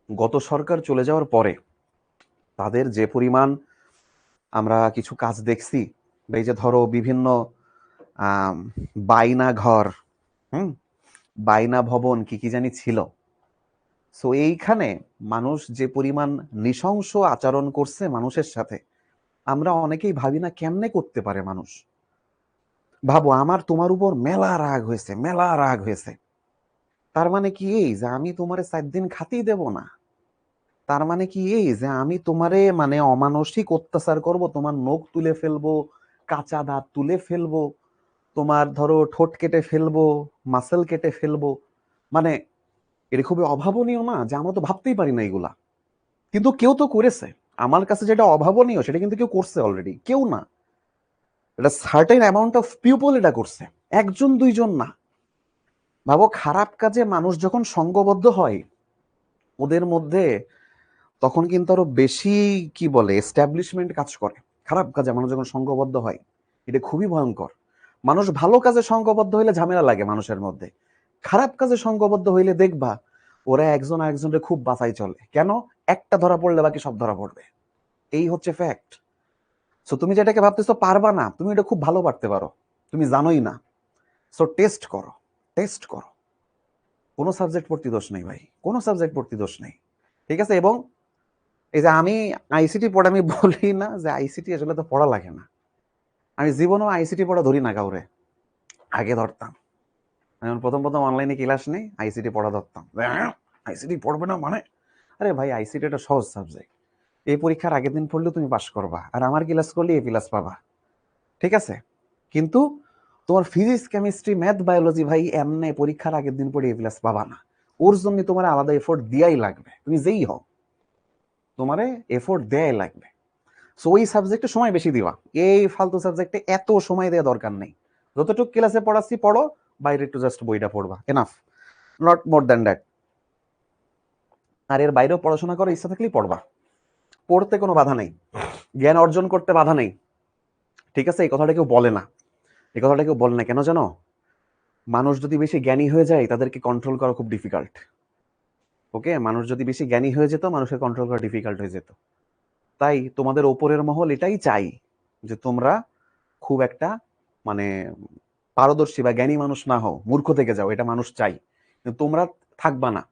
গত সরকার চলে যাওয়ার পরে তাদের যে পরিমাণ আমরা কিছু কাজ দেখছি, এই যে ধরো বিভিন্ন বাইনা ঘর, বাইনা ভবন, কি কি জানি ছিল। সো এইখানে মানুষ যে পরিমাণ নৃশংস আচরণ করছে মানুষের সাথে, আমরা অনেকেই ভাবি না কেমনে করতে পারে মানুষ। ভাবো, আমার তোমার উপর মেলা রাগ হয়েছে, মেলা রাগ হয়েছে, তার মানে কি এই যে আমি তোমারে 4 দিন খাতেই দেব না? তার মানে কি এই যে আমি তোমারে মানে অমানসিক অত্যাচার করব, তোমার নখ তুলে ফেলবো, কাঁচা দাঁত তুলে ফেলবো, তোমার ধরো ঠোঁট কেটে ফেলবো, মাসেল কেটে ফেলবো? মানে এটা খুবই অভাবনীয় না, যে আমরা তো ভাবতেই পারি না এগুলা, কিন্তু কেউ তো করেছে। আমার কাছে যেটা অভাবনীয় সেটা কিন্তু কেউ করছে অলরেডি, কেউ না, এটা সার্টেন অ্যামাউন্ট অফ পিপল এটা করছে, একজন দুইজন না। ভাবো, খারাপ কাজে মানুষ যখন সংঘবদ্ধ হয় ওদের মধ্যে, তখন কিন্তু আরো বেশি কি বলে এস্টাবলিশমেন্ট কাজ করে। খারাপ কাজে মানুষ যখন সংঘবদ্ধ হয়, এটা খুবই ভয়ঙ্কর। মানুষ ভালো কাজে সংঘবদ্ধ হইলে ঝামেলা লাগে মানুষের মধ্যে, খারাপ কাজে সংঘবদ্ধ হইলে দেখবা ওরা একজন আরেকজনের খুব বাঁচাই চলে। কেন? একটা ধরা পড়লে বাকি সব ধরা পড়বে, এই হচ্ছে ফ্যাক্ট। সো তুমি যেটাকে ভাবতেছো পারবা না, তুমি এটা খুব ভালো পারতে পারো, তুমি জানোই না। সো টেস্ট করো, টেস্ট করো। কোনো সাবজেক্ট পড়তে দোষ নেই ভাই, কোনো সাবজেক্ট পড়তে দোষ নেই, ঠিক আছে? এবং এই যে আমি আইসিটি পড়া, আমি বলি না যে আইসিটি আসলে তো পড়া লাগে না। আমি জীবনেও আইসিটি পড়া ধরি না কাউরে, আগে ধরতাম। আমি প্রথম প্রথম অনলাইনে ক্লাস নেই, আইসিটি পড়া ধরতাম। আইসিটি পড়বে না মানে? আরে ভাই, আইসিটি একটা সহজ সাবজেক্ট, এই পরীক্ষার আগের দিন পড়লে তুমি পাস করবা, আর আমার ক্লাস করলে এ প্লাস পাবা, ঠিক আছে? কিন্তু তোমার ফিজিক্স, কেমিস্ট্রি, ম্যাথ, বায়োলজি ভাই এমনি পরীক্ষার আগের দিন পড়ে এ প্লাস পাবা না। ওর জন্য তোমার আলাদা এফোর্ট দেয়াই লাগবে, তুমি যেই হও তোমারে এফোর্ট দেয়াই লাগবে। সো ওই সাবজেক্টে সময় বেশি দিবা, এই ফালতু সাবজেক্টে এত সময় দেওয়া দরকার নেই। যতটুকু ক্লাসে পড়াচ্ছি পড়ো, বাইরে একটু জাস্ট বইটা পড়বা, enough, not more than that. আর এর বাইরেও পড়াশোনা করার ইচ্ছা থাকলেই পড়বা, পড়তে কোনো বাধা নেই, জ্ঞান অর্জন করতে বাধা নেই, ঠিক আছে? এই কথাটা কেউ বলে না, এই কথাটা কেউ বলে না, কেন জানো? মানুষ যদি বেশি জ্ঞানী হয়ে যায় তাদেরকে কন্ট্রোল করা খুব ডিফিকাল্ট। ওকে, মানুষ যদি বেশি জ্ঞানী হয়ে যেত, মানুষের কন্ট্রোল করা ডিফিকাল্ট হয়ে যেত। তাই তোমাদের ওপরের মহল এটাই চাই যে তোমরা খুব একটা মানে পারদর্শী বা জ্ঞানী মানুষ না হও, মূর্খ থেকে যাও, এটা মানুষ চাই। কিন্তু তোমরা থাকবা না।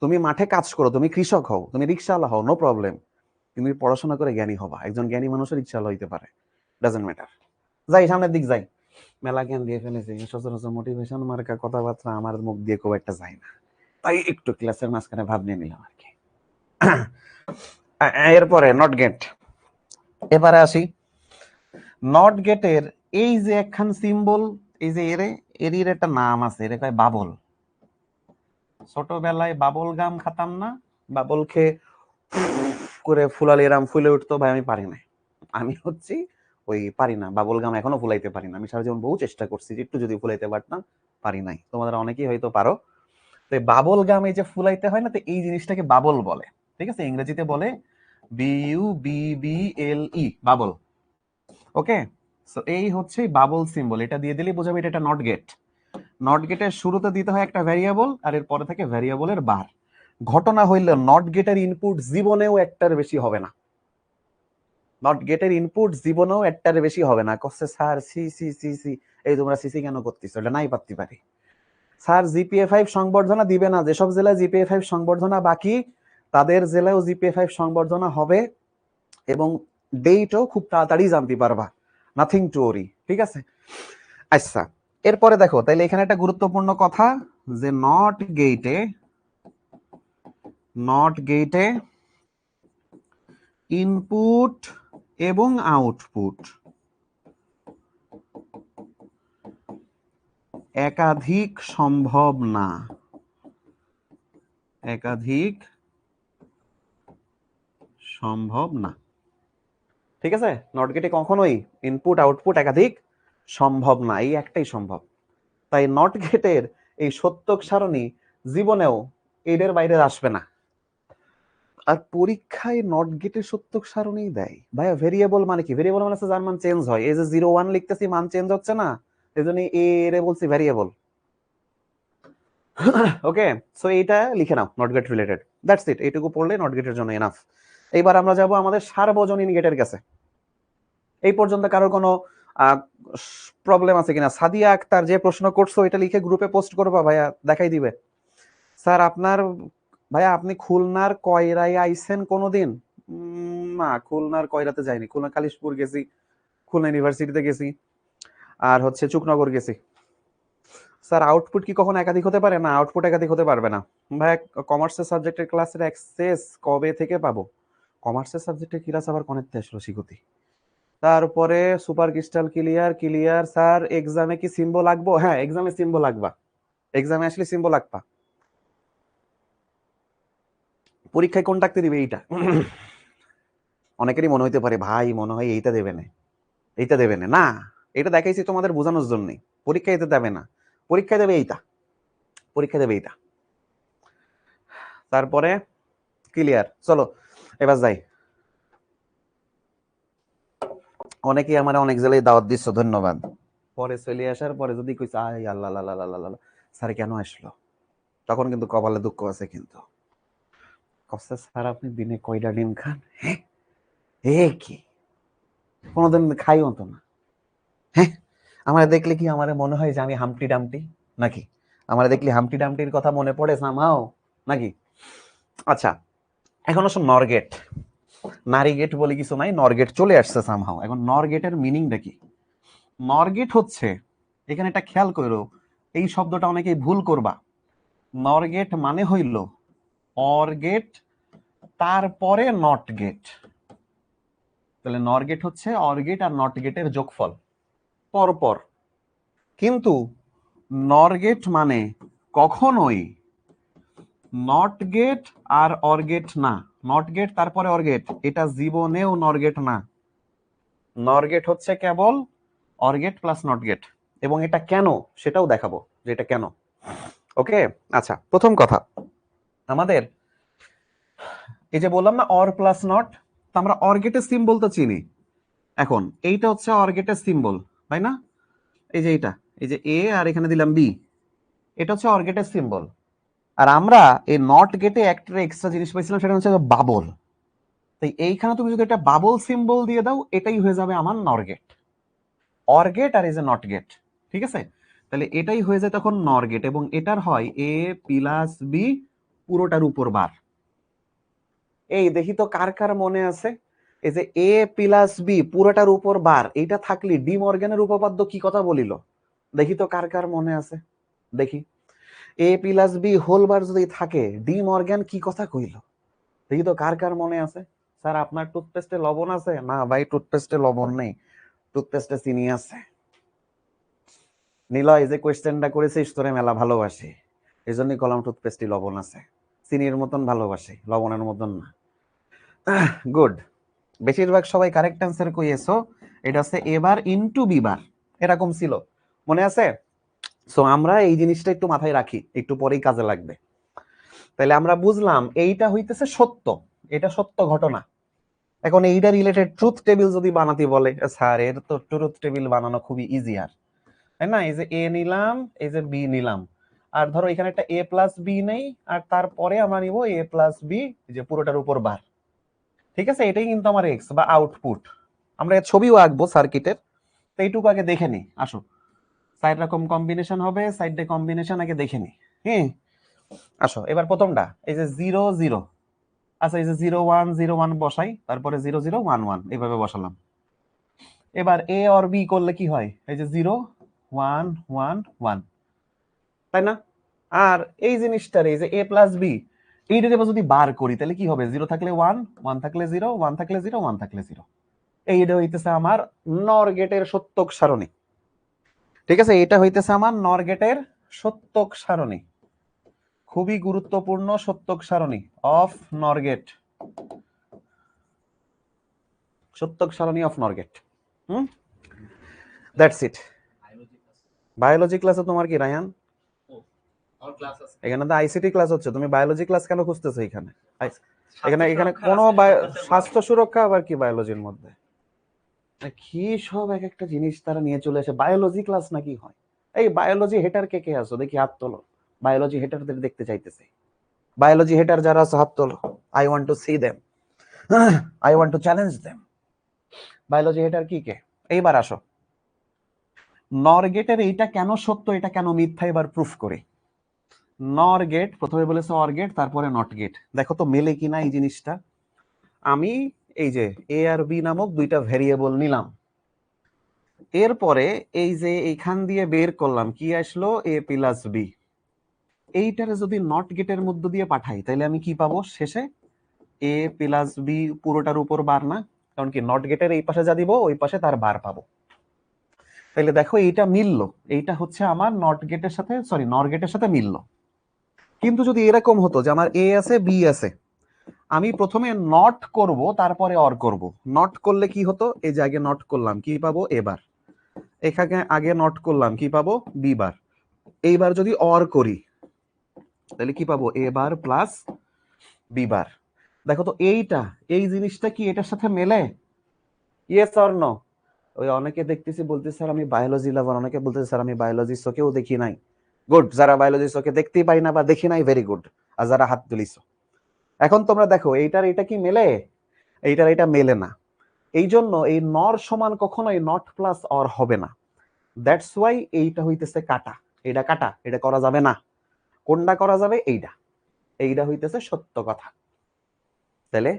তুমি মাঠে কাজ করো, তুমি কৃষক হও, তুমি রিক্সাওয়ালা হও, নো প্রবলেম, তুমি পড়াশোনা করে জ্ঞানী হবা। একজন জ্ঞানী মানুষের রিক্সাওয়ালা হইতে পারে, ডাজন্ট ম্যাটার। যাই সামনের দিক যাই, মেলা জ্ঞান দিয়ে ফেলেছি, সচরাচর মোটিভেশন মার্কা কথাবার্তা আমার মুখ দিয়ে খুব একটা যায় না, তাই একটু ক্লাসের মাঝখানে ভাব নিয়ে নিলাম আর কি। এরপরে নট গেট, এবারে আসি নট গেটের এই যে একখান সিম্বল, এই যে এর একটা নাম আছে, এর কয় বাবল। ছোটবেলায় বাবল গাম খাতাম না, বাবল খেয়ে করে ফুলালি এরাম ফুলে উঠতো ভাই, আমি পারি না। আমি হচ্ছি ওই পারি না, বাবল গাম এখনো ফুলাইতে পারি না। আমি সারা জীবন বহু চেষ্টা করছি যে একটু যদি ফুলাইতে পারতাম, পারি নাই। তোমাদের অনেকেই হয়তো পারো। তো বাবল গাম এই যে ফুলাইতে হয় না, তো এই জিনিসটাকে বাবল বলে। ঠিক আছে, ইংরেজিতে বলে BUBBLE, বাবল। ওকে, সো এই হচ্ছে বাবল সিম্বল। এটা দিয়ে দিলেই বোঝাবে এটা একটা নট গেট। নট গেটের শুরুতে দিতে হয় একটা ভ্যারিয়েবল, আর এর পরে থেকে ভ্যারিয়েবলের বার। ঘটনা হইলে নট গেটের ইনপুট জীবনেও একটার বেশি হবে না। নট গেটের ইনপুট জীবনেও একটার বেশি হবে না। কচ্ছে sir C C C C, এই তোমরা সিসি কেন করতেছো? এটা নাই পারতে পারি। স্যার GPA 5 সংবর্ধনা দিবে না। যেসব জেলায় GPA 5 সংবর্ধনা বাকি, তাদের জেলায়ও GPA 5 সংবর্ধনা হবে, এবং ডেটও খুব তাড়াতাড়ি জানতে পারবা। নাথিং টু ওরি। ঠিক আছে, আচ্ছা এরপরে দেখো, তাইলে এখানে একটা গুরুত্বপূর্ণ কথা, যে নট গেটে ইনপুট এবং আউটপুট একাধিক সম্ভব না। একাধিক সম্ভব না। ঠিক আছে, নট গেটে কখনোই ইনপুট আউটপুট একাধিক সম্ভব না, এই একটাই সম্ভব। তাই নট গেটের এই সত্যক সারণী জীবনেও এদের বাইরে আসবে না। আর পরীক্ষায় নট গেটের সত্যক সারণী দেয় ভাইয়া। ভেরিয়েবল মানে কি? ভেরিয়েবল মানে হচ্ছে যার মান চেঞ্জ হয়। এই যে 0 1 লিখতেছি, মান চেঞ্জ হচ্ছে না, এই জন্য এ এর বলছি ভেরিয়েবল। ওকে, সো এইটা লিখে নাও, not gate related. That's it, এইটুকু পড়লে নট গেটের জন্য এনাফ। এইবার আমরা যাব আমাদের সার্বজনীন গেটের কাছে। এই পর্যন্ত কারোর কোনো প্রবলেম আছে কিনা? সাদিয়া আক্তার যে প্রশ্ন করছো এটা লিখে গ্রুপে পোস্ট করবা, ভাইয়া দেখাই দিবে। স্যার আপনার, ভাইয়া আপনি খুলনার কয়রায় আইছেন কোনোদিন? না, খুলনার কয়রাতে যাইনি। খুলনা কালিশপুর গেছি, খুলনা ইউনিভার্সিটিতে গেছি, আর হচ্ছে চুকনগর গেছি। স্যার আউটপুট কি কখনো একাধিক হতে পারে? না, আউটপুট একাধিক হতে পারবে না। ভাইয়া কমার্সের সাবজেক্টের ক্লাসের অ্যাক্সেস কবে থেকে পাবো? কমার্সের সাবজেক্টের ক্লাস আবার কোনেতে আসলো শিখুতি? তারপরে সুপার ক্রিস্টাল ক্লিয়ার। স্যার এক্সামে কি সিম্বল লাগবো? হ্যাঁ, এক্সামে সিম্বল লাগবা। এক্সামে আসলে সিম্বল লাগবা। পরীক্ষায় কোন ডাকতে দিবে? এইটা। অনেকেরই মনে হইতে পারে ভাই মনে হয় এইটা দেবে না, এইটা দেবে না। না, এটা দেখাইছি তোমাদের বোঝানোর জন্য। পরীক্ষায় এতে দেবে না, পরীক্ষায় দেবে এইটা, পরীক্ষা দেবে এইটা। তারপরে ক্লিয়ার। চলো এবার যাই। অনেকেই আমার অনেক জেলায় দাওয়াত দিচ্ছ, ধন্যবাদ। পরে চলে আসার পরে যদি কইছে আয় আল্লাহ আল্লাহ আল্লাহ স্যার কেন আসলো, তখন কিন্তু কপালে দুঃখ আছে। কিন্তু কষ্ট স্যার আপনি দিনে কয়টা ডিম খান? হ্যাঁ, এ কি কোনোদিন খাইও তো না। হ্যাঁ, আমার দেখলে কি আমার মনে হয় যে আমি হামটি ডামটি নাকি? আমার দেখলে হামটি ডামটির কথা মনে পড়ে সামহাও নাকি? আচ্ছা, এখন আসলে নরগেট, নারী গেট বলে কিছু নাই, নরগেট চলে আসছে সামহাও। এখন নরগেটের মিনিংটা কি? নরগেট হচ্ছে, এখানে একটা খেয়াল করো, এই শব্দটা অনেকেই ভুল করবা। নরগেট মানে হইল অরগেট তারপরে নট গেট। তাহলে নরগেট হচ্ছে অরগেট আর নট গেটের যোগফল পরপর। কিন্তু নরগেট মানে কখনোই নট গেট আর অরগেট না। নট গেট তারপরে অরগেট, এটা জীবনেও নরগেট না। নরগেট হচ্ছে কেবল অরগেট প্লাস নট গেট। এবং এটা কেন সেটাও দেখাবো, যে এটা কেন। ওকে, আচ্ছা প্রথম কথা, আমাদের এই যে বললাম না অর প্লাস নট, আমরা অরগেটের সিম্বল তো চিনি। এখন এইটা হচ্ছে অরগেটের সিম্বল, তাই না? এই যে এটা, এই যে এ আর এখানে দিলাম বি, এটা হচ্ছে অরগেটের সিম্বল। আর আমরা এই নট গেটে একটা এক্সট্রা জিনিস পাইছিলাম, সেটা হচ্ছে বাবল। তাই এইখানে তুমি যদি একটা বাবল সিম্বল দিয়ে দাও, এটাই হয়ে যাবে আমার নরগেট। অরগেট আর এই যে নট গেট, ঠিক আছে? তাহলে এটাই হয়ে যায় তখন নরগেট, এবং এটার হয় এ প্লাস বি পুরোটার উপর বার। এই দেখি তো কার কার মনে আছে, এই যে এ প্লাস বি পুরোটার উপর বার, এইটা থাকলে ডি মর্গ্যানের উপপাদ্য কি কথা বলিল? দেখি তো কার কার মনে আছে, দেখি। এ প্লাস বি হোল বার যদি থাকে, ডি মর্গ্যান কি কথা কইল? দেখি তো কার কার মনে আছে। স্যার আপনার টুথপেস্টে লবণ আছে? না ভাই, টুথপেস্টে লবণ নেই, টুথপেস্টে চিনি আছে। নিলয় যে কোয়েশ্চেনটা করেছিস তোরে মেলা ভালোবাসি, এই জন্যই কলাম টুথপেস্টে লবণ আছে। চিনির মতন ভালোবাসি, লবণের মতন না। গুড, বেশিরভাগ সবাই কারেক্ট অ্যান্সার কইয়েছো। এটা হচ্ছে এ বার ইনটু বি বার, এরকম ছিল, মনে আছে? সো আমরা এই জিনিসটা একটু মাথায় রাখি, একটু পরেই কাজে লাগবে। তাহলে আমরা বুঝলাম এইটা হইতেছে সত্য, এটা সত্য ঘটনা। এখন এইটা রিলেটেড ট্রুথ টেবিল যদি বানাতে বলে, স্যার এর তো ট্রুথ টেবিল বানানো খুবই ইজি, আর তাই না? এই যে এ নিলাম, এই যে বি নিলাম, আর ধরো এখানে একটা এ প্লাস বি নেই, আর তারপরে আমরা নিব এ প্লাস বি, যে পুরোটার উপর বার। ঠিক আছে, এটাই কিন্তু আমার এক্স বা আউটপুট। আমরা এর ছবিও আঁকবো সার্কিটের, তো এইটুকু আগে দেখে নি, আসো। 4 রকম কম্বিনেশন হবে, 4টে কম্বিনেশন আগে দেখে নি। হ্যাঁ, আসো এবার প্রথমটা, এই যে 0 0, আচ্ছা এই যে 0 1 0 1 বসাই, তারপরে 0 0 1 1 এইভাবে বসালাম। এবার এ অর বি করলে কি হয়, এই যে 0 1 1 1, তাই না? আর এই জিনিসটার, এই যে এ প্লাস বি, এইটা যদি বার করি তাহলে কি হবে, 0 থাকলে 1 1 থাকলে 0 1 থাকলে 0 1 থাকলে 0। এইটা হইতেছে আমার নর গেটের সত্যক সারণী। ঠিক আছে, এটা হইতেছে আমার নর গেটের সত্যক সারণী, খুবই গুরুত্বপূর্ণ সত্যক সারণী অফ নর গেট, সত্যক সারণী অফ নর গেট। That's it. বায়োলজি ক্লাসে তোমার কি রায়ান? এখানে তো আইসিটি ক্লাস হচ্ছে, তুমি বায়োলজি ক্লাস কেন খুঁজতেছো এখানে? এখানে এখানে কোনো স্বাস্থ্য সুরক্ষা আবার কি বায়োলজির মধ্যে? কি সব এক একটা জিনিস তারা নিয়ে চলে আসে, বায়োলজি ক্লাস নাকি হয়? এই বায়োলজি হেটার কে কে আছো দেখি, হাত তোলো। বায়োলজি হেটারদের দেখতে চাইতেছে। বায়োলজি হেটার যারা আছে হাত তোলো, I want to C them, I want to challenge them. Biology হেটার কি কে? এইবার আসো, নর গেটের এইটা কেন সত্য, এটা কেন মিথ্যা, এবার প্রুফ করে। নর গেট প্রথমে বলেছে অর গেট, তারপরে নট গেট, দেখো তো মেলে কিনা এই জিনিসটা। আমি এই যে এ আর বি নামক দুইটা ভেরিয়েবল নিলাম, এরপরে এই যে এইখান দিয়ে বের করলাম কি আসলো, এ প্লাস বি। এইটারে যদি নট গেটের মধ্য দিয়ে পাঠাই তাহলে আমি কি পাবো শেষে, এ প্লাস বি পুরোটার উপর বার না, কারণ কি নট গেটের এই পাশে যা দিব ওই পাশে তার বার পাবো। তাহলে দেখো এইটা মিললো, এইটা হচ্ছে আমার নট গেটের সাথে, সরি নর গেটের সাথে মিললো। কিন্তু যদি এরকম হতো যে আমার এ আছে বি আছে, আমি প্রথমে নট করব তারপরে অর করব। নট করলে কি হতো, এই যে আগে নট করলাম কি পাবো এবার, এখানে আগে নট করলাম কি পাবো বি বার, এইবার যদি অর করি তাহলে কি পাবো এ বার প্লাস বি বার। দেখো তো এইটা, এই জিনিসটা কি এটার সাথে মেলে? Yes or no? ওই অনেকে দেখতেছি বলতেছে স্যার আমি বায়োলজি লাভার, অনেকে বলতেছে স্যার আমি বায়োলজি চোখেও দেখি নাই। গুড, যারা বায়োলজি চোখে দেখতেই পাই না বা দেখি নাই, ভেরি গুড। আর যারা হাত তুলিছো, এখন তোমরা দেখো এইটার এটা কি মেলে, এইটার এটা মেলে না। এই জন্য এই নর সমান কখনোই নট প্লাস অর হবে না। দ্যাটস ওয়াই এইটা হইতেছে কাটা, এটা কাটা, এটা করা যাবে না। কোনটা করা যাবে? এইটা, এইটা হইতেছে সত্য কথা। তাহলে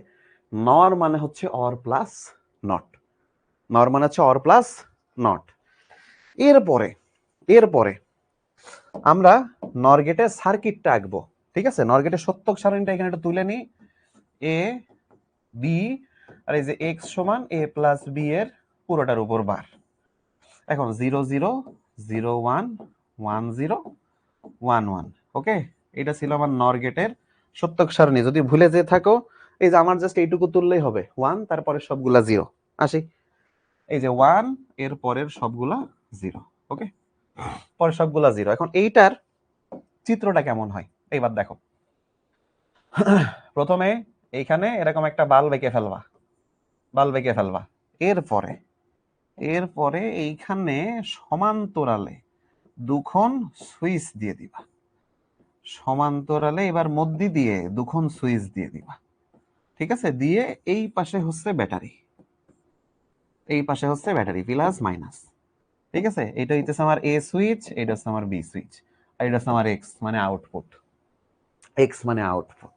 নর মানে হচ্ছে অর প্লাস নট, নর মানে হচ্ছে অর প্লাস নট। এরপরে এরপরে আমরা নর গেটের সার্কিটটা আঁকবো। ঠিক আছে, নর গেটের সত্যক সারণীটা এখানে একটু তুলে নিই। এ বি, আর এই যে এক্স সমান এ প্লাস বি এর পুরোটার উপর বার। এখন 0 0 0 1 1 0 1 1, ওকে। এটা ছিল আমার নর গেটের সত্যক সারণী। যদি ভুলে যেয়ে থাকো, এই যে আমার জাস্ট এইটুকু তুললেই হবে, 1 তারপরে সবগুলা 0। আসি, এই যে 1 এর পরের সবগুলা 0, ওকে, পরের সবগুলা 0। এখন এইটার চিত্রটা কেমন হয় এইবার দেখো। প্রথমে এইখানে এরকম একটা বাল্ব এঁকে ফেলবা, বাল্ব এঁকে ফেলবা। এরপরে এরপরে এইখানে সমান্তরালে দুখন সুইচ দিয়ে দিবা, সমান্তরালে এবার মধ্যে দিয়ে দুখন সুইচ দিয়ে দিবা। ঠিক আছে, দিয়ে এই পাশে হচ্ছে ব্যাটারি, এই পাশে হচ্ছে ব্যাটারি প্লাস মাইনাস। ঠিক আছে, এটা হইতেছে আমার এ সুইচ, এটা হচ্ছে আমার বি সুইচ, আর এটা হচ্ছে আমার এক্স মানে আউটপুট, এক্স মানে আউটপুট,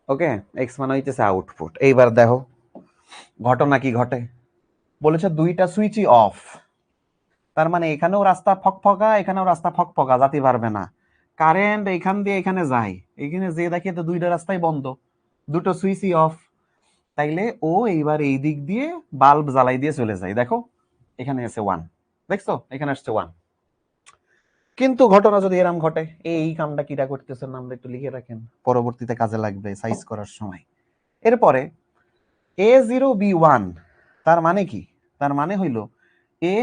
ওকে, এক্স মানে হইতেছে আউটপুট। এইবার দেখো ঘটনা কি ঘটে, বলেছে দুইটা সুইচই অফ, তার মানে এখানেও রাস্তা ফকফকা, এখানেও রাস্তা ফকফকা, যেতে পারবে না। কারেন্ট এখান দিয়ে এখানে যায়, এখানে যে দেখে তো দুইটা রাস্তাই বন্ধ, দুটো সুইচই অফ। তাইলে ও এইবার এই দিক দিয়ে বাল্ব জ্বালাই দিয়ে চলে যায়। দেখো এখানে আছে 1, দেখছো এখানে আসছে 1। কিন্তু ঘটনা যদি এরম ঘটে, এই কামটা কিটা করতেছেন আমরা একটু লিখে রাখেন, পরবর্তীতে কাজে লাগবে সাইজ করার সময়। এরপরে A0 B1, তার মানে কি, তার মানে হইলো এ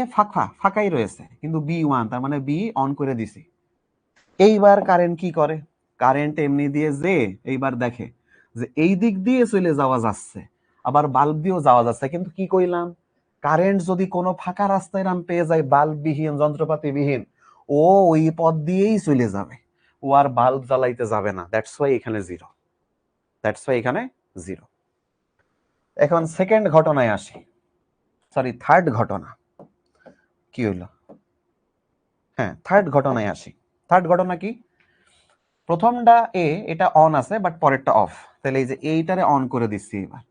ফাঁকাই রয়েছে, কিন্তু বি 1, তার মানে বি অন করে দিছি। এইবার কারেন্ট কি করে? কারেন্ট এমনি দিয়ে যে এইবার দেখে যে এই দিক দিয়ে চলে যাওয়া যাচ্ছে, আবার বাল্ব দিয়েও যাওয়া যাচ্ছে, কিন্তু কি কইলাম, কারেন্ট যদি কোনো ফাঁকা রাস্তায় রান পেয়ে যায়, বাল্ব বিহীন, যন্ত্রপাতি বিহীন, ও ওই পথ দিয়েই চলে যাবে, ও আর বাল্ব জ্বালাইতে যাবে না। দ্যাটস ওয়াই এখানে জিরো। এখন সেকেন্ড ঘটনায় আসি, সরি থার্ড ঘটনা। কি হইলো? হ্যাঁ, থার্ড ঘটনায় আসি। থার্ড ঘটনা কি? প্রথমটা এটা অন আছে বাট পরেরটা অফ, তাহলে এই যে এইটারে অন করে দিচ্ছি এবার,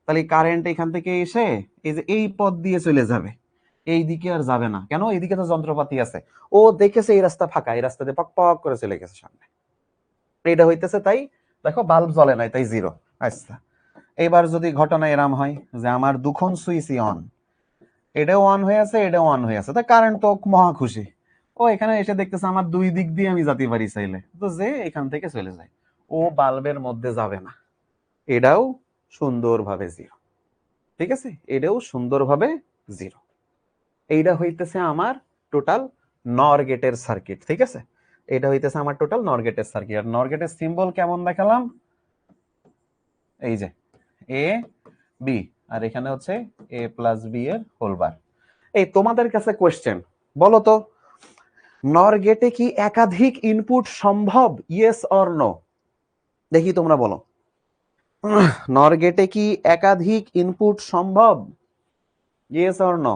তাহলে কারেন্ট এখান থেকে এসে এই যে এই পথ দিয়ে চলে যাবে, এই দিকে আর যাবে না। কেন? এইদিকে তো যন্ত্রপাতি আছে, ও দেখেছে এই রাস্তা ফাঁকা, এই রাস্তা দিয়ে পক পক করে চলে গেছে সামনে, এইটা হইতেছে। তাই দেখো বাল্ব জ্বলে নাই, তাই জিরো। আচ্ছা, এবার যদি ঘটনা এরম হয় যে আমার দুখন সুইচই অন, এটাও অন হয়ে আছে, এটাও অন হয়ে আছে, তা কারেন্ট তো মহা খুশি, ও এখানে এসে দেখতেছে আমার দুই দিক দিয়ে আমি যেতে পারি চাইলে, তো যে এখান থেকে চলে যায়, ও বাল্বের মধ্যে যাবে না, এটাও সুন্দরভাবে জিরো। ঠিক আছে, এটাও সুন্দরভাবে জিরো। এইটা হইতেছে আমার টোটাল নর গেটের সার্কিট। ঠিক আছে, এটা হইতেছে আমার টোটাল নর গেটের সার্কিট। আর নর গেটের সিম্বল কেমন দেখালাম? এই যে এ বি, আর এখানে হচ্ছে এ প্লাস বি এর হোল বার। এই তোমাদের কাছে কোয়েশ্চেন, বলো তো নর গেটে কি একাধিক ইনপুট সম্ভব? Yes or no? দেখি তোমরা বলো, নর গেটে কি একাধিক ইনপুট সম্ভব? Yes or no?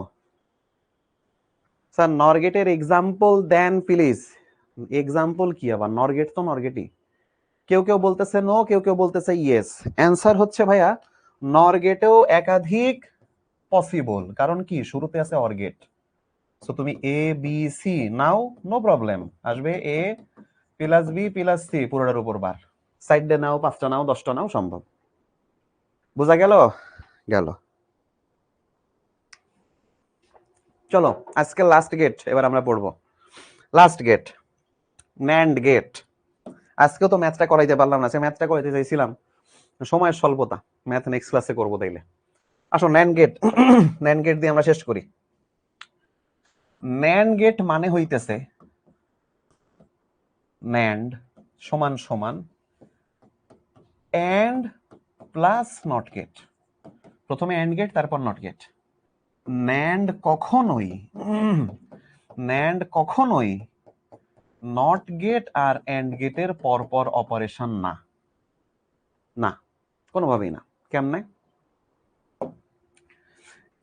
স্যার নর গেটের এক্সাম্পল দেন প্লিজ। এক্সাম্পল কি আবার? নর গেট তো নর গেটই। কেউ কেউ বলতেছে নো, কেউ কেউ বলতেছে ইয়েস। অ্যান্সার হচ্ছে ভাইয়া নর গেটেও একাধিক পসিবল, কারণ কি শুরুতে আছে অর গেট। সো তুমি এ বি সি নাও, নো প্রবলেম, আসবে A plus B plus C পুরোটার উপর বার, সাইডে নাও, 5টা নাও, 10টা নাও, সম্ভব। বোঝা গেল? গেল। চলো আজকে লাস্ট গেট এবার আমরা পড়বো। Last gate, NAND gate. আজকেও তো ম্যাথটা করাইতে পারলাম না, সে ম্যাথটা করাইতে চাইছিলাম, সময়ের স্বল্পতা, ম্যাথ নেক্সট ক্লাসে করবো তাইলে। আসো ন্যান্ড গেট, ন্যান্ড গেট দিয়ে আমরা শেষ করি। ন্যান্ড গেট মানে হইতেছে ন্যান্ড সমান সমান এন্ড প্লাস নট গেট। প্রথমে এন্ড গেট, তারপর নট গেট। ন্যান্ড কখনোই নট গেট আর এন্ড গেটের পরপর অপারেশন না, না কোনোভাবেই না। কেমনে?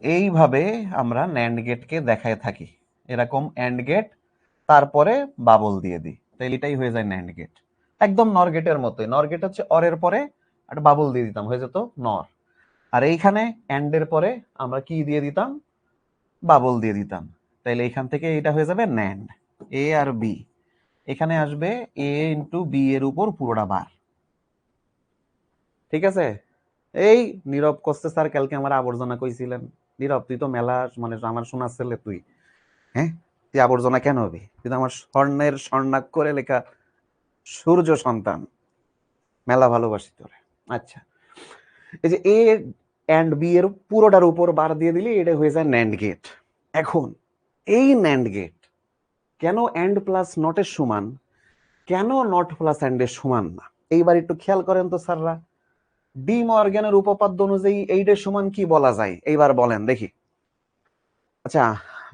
এইভাবে আমরা ন্যান্ড গেটকে দেখায় থাকি, এরকম এন্ড গেট তারপরে বাবল দিয়ে দিই, তাইলে এটাই হয়ে যায় ন্যান্ড গেট। একদম নর গেটের মতোই, নর গেট হচ্ছে অরের পরে একটা বাবল দিয়ে দিতাম, হয়ে যেত নর। আর এইখানে এন্ডের পরে আমরা কি দিয়ে দিতাম? বাবল দিয়ে দিতাম, তাইলে এখান থেকে এটা হয়ে যাবে ন্যান্ড। এ আর বি, এখানে আসবে এ ইন্টু বি এর উপর পুরোটা বার। ঠিক আছে? এই নীরব করছে স্যার, কালকে আমার আবর্জনা কইছিলেন। নীরব তুই তো মেলা মানে আমার শোনার ছেলে তুই, হ্যাঁ তুই আবর্জনা কেন হবি? তুই তো আমার স্বর্ণের স্বর্ণাক্ষরে লেখা সূর্য সন্তান, মেলা ভালোবাসি তোরে। আচ্ছা, এই যে এ এন্ড বি এর পুরোটার উপর বার দিয়ে দিলে এটা হয়ে যায় ন্যান্ড গেট। এখন এই ন্যান্ড গেট কেন এন্ড প্লাস নটের সমান, কেন নট প্লাস এন্ড এর সমান না? এইবার একটু খেয়াল করেন তো স্যাররা, ডি মর্গ্যানের উপপাদ্য অনুযায়ী এইটার সমান কি বলা যায়? এইবার বলেন দেখি। আচ্ছা,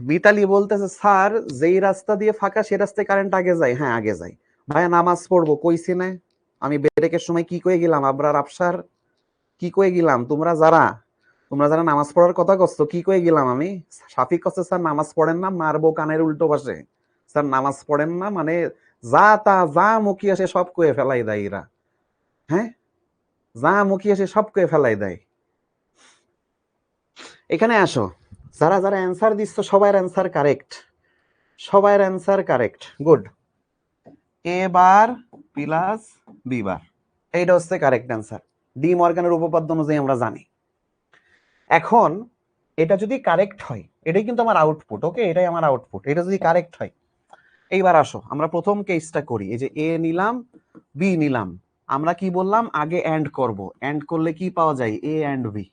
মিতালি বলতেছে স্যার যেই রাস্তা দিয়ে ফাঁকা সে রাস্তায় কারেন্ট আগে যায়। হ্যাঁ আগে যায়। ভাইয়া নামাজ পড়বো কইছি না আমি ব্রেকের সময়, কি কয়ে গেলাম? আবরার আফসার কি কয়ে গেলাম? তোমরা যারা নামাজ পড়ার কথা করছো, কি কয়ে গেলাম আমি? শাফিক করছে স্যার নামাজ পড়েন না, মারবো কানের উল্টো পাশে। স্যার নামাজ পড়েন না মানে যা মুখি আসে সব কয়ে ফেলাই দেয় এরা। হ্যাঁ, যা মুখি আসে সব কয়ে ফেলাই দেয়। এখানে আসো, যারা যারা অ্যান্সার দিচ্ছ সবার অ্যান্সার কারেক্ট, গুড। এ বার প্লাস বি বার, এইটা হচ্ছে কারেক্ট অ্যান্সার, ডি মর্গানের উপপাদ্য অনুযায়ী আমরা জানি। এখন এটা যদি কারেক্ট হয়, এটাই কিন্তু আমার আউটপুট, ওকে, এটাই আমার আউটপুট। এটা যদি কারেক্ট হয়, এইবার আসো আমরা প্রথম কেসটা করি। এই যে এ নিলাম, বি নিলাম, আমরা কি বললাম? আগে এন্ড করব, এন্ড করলে কি পাওয়া যায়? এ এন্ড বি।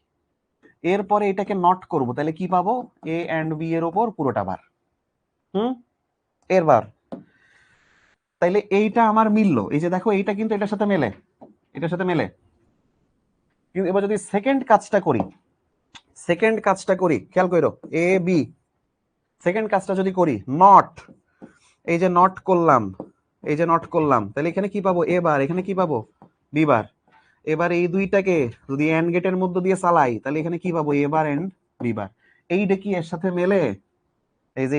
এরপরে এটাকে নট করব, তাহলে কি পাবো? এ এন্ড বি এর উপর পুরোটা বার। এর বার। তাইলে এইটা আমার মিললো, এই যে দেখো এইটা কিন্তু এটার সাথে মেলে, এটার সাথে মেলে। কিন্তু এবার যদি সেকেন্ড কাজটা করি, খেয়াল করো, এ বি, সেকেন্ড কাজটা যদি করি, নট, এই যে নট করলাম, তাহলে এখানে কি পাবো? এ বার। এখানে কি পাবো? B bar. এবার এই দুইটাকে যদি এন্ড গেটের মধ্যে দিয়ে চালাই, তাহলে এখানে কি পাবো? এ বার এন্ড বি বার। এইটা কি এর সাথে মেলে? এই যে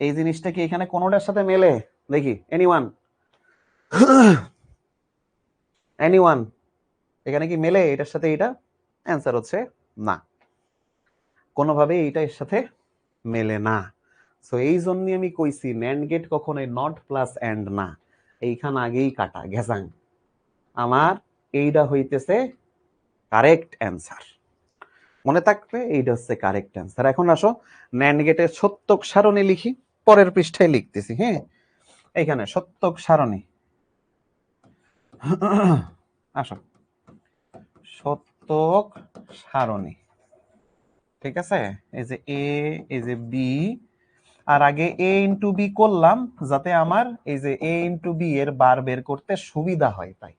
এই জিনিসটা কি এখানে কোনোটার সাথে মেলে? দেখি, এনিওয়ান এনিওয়ান, এখানে কি মেলে এটার সাথে এটা? অ্যান্সার হচ্ছে না, কোনোভাবে এইটা এর সাথে মেলে না। সো এই জন্যই আমি কইছি ন্যান্ড গেট কখনোই নট প্লাস এন্ড না, এইখান আগেই কাটা ঘেসাং। আমার এইটা হইতেছে কারেক্ট অ্যান্সার, মনে থাকবে এইটা হচ্ছে কারেক্ট অ্যান্সার। এখন আসো ন্যান্ড গেটের সত্যক সারণী লিখি, পরের পৃষ্ঠায় লিখতেছি। হ্যাঁ, এইখানে সত্যক সারণী, আসো সত্যক সারণী, ঠিক আছে? এই যে এ, এই যে বি, আর আগে এ ইন্টু বি করলাম যাতে আমার এই যে এ ইন্টু বি এর বার বের করতে সুবিধা হয়, তাই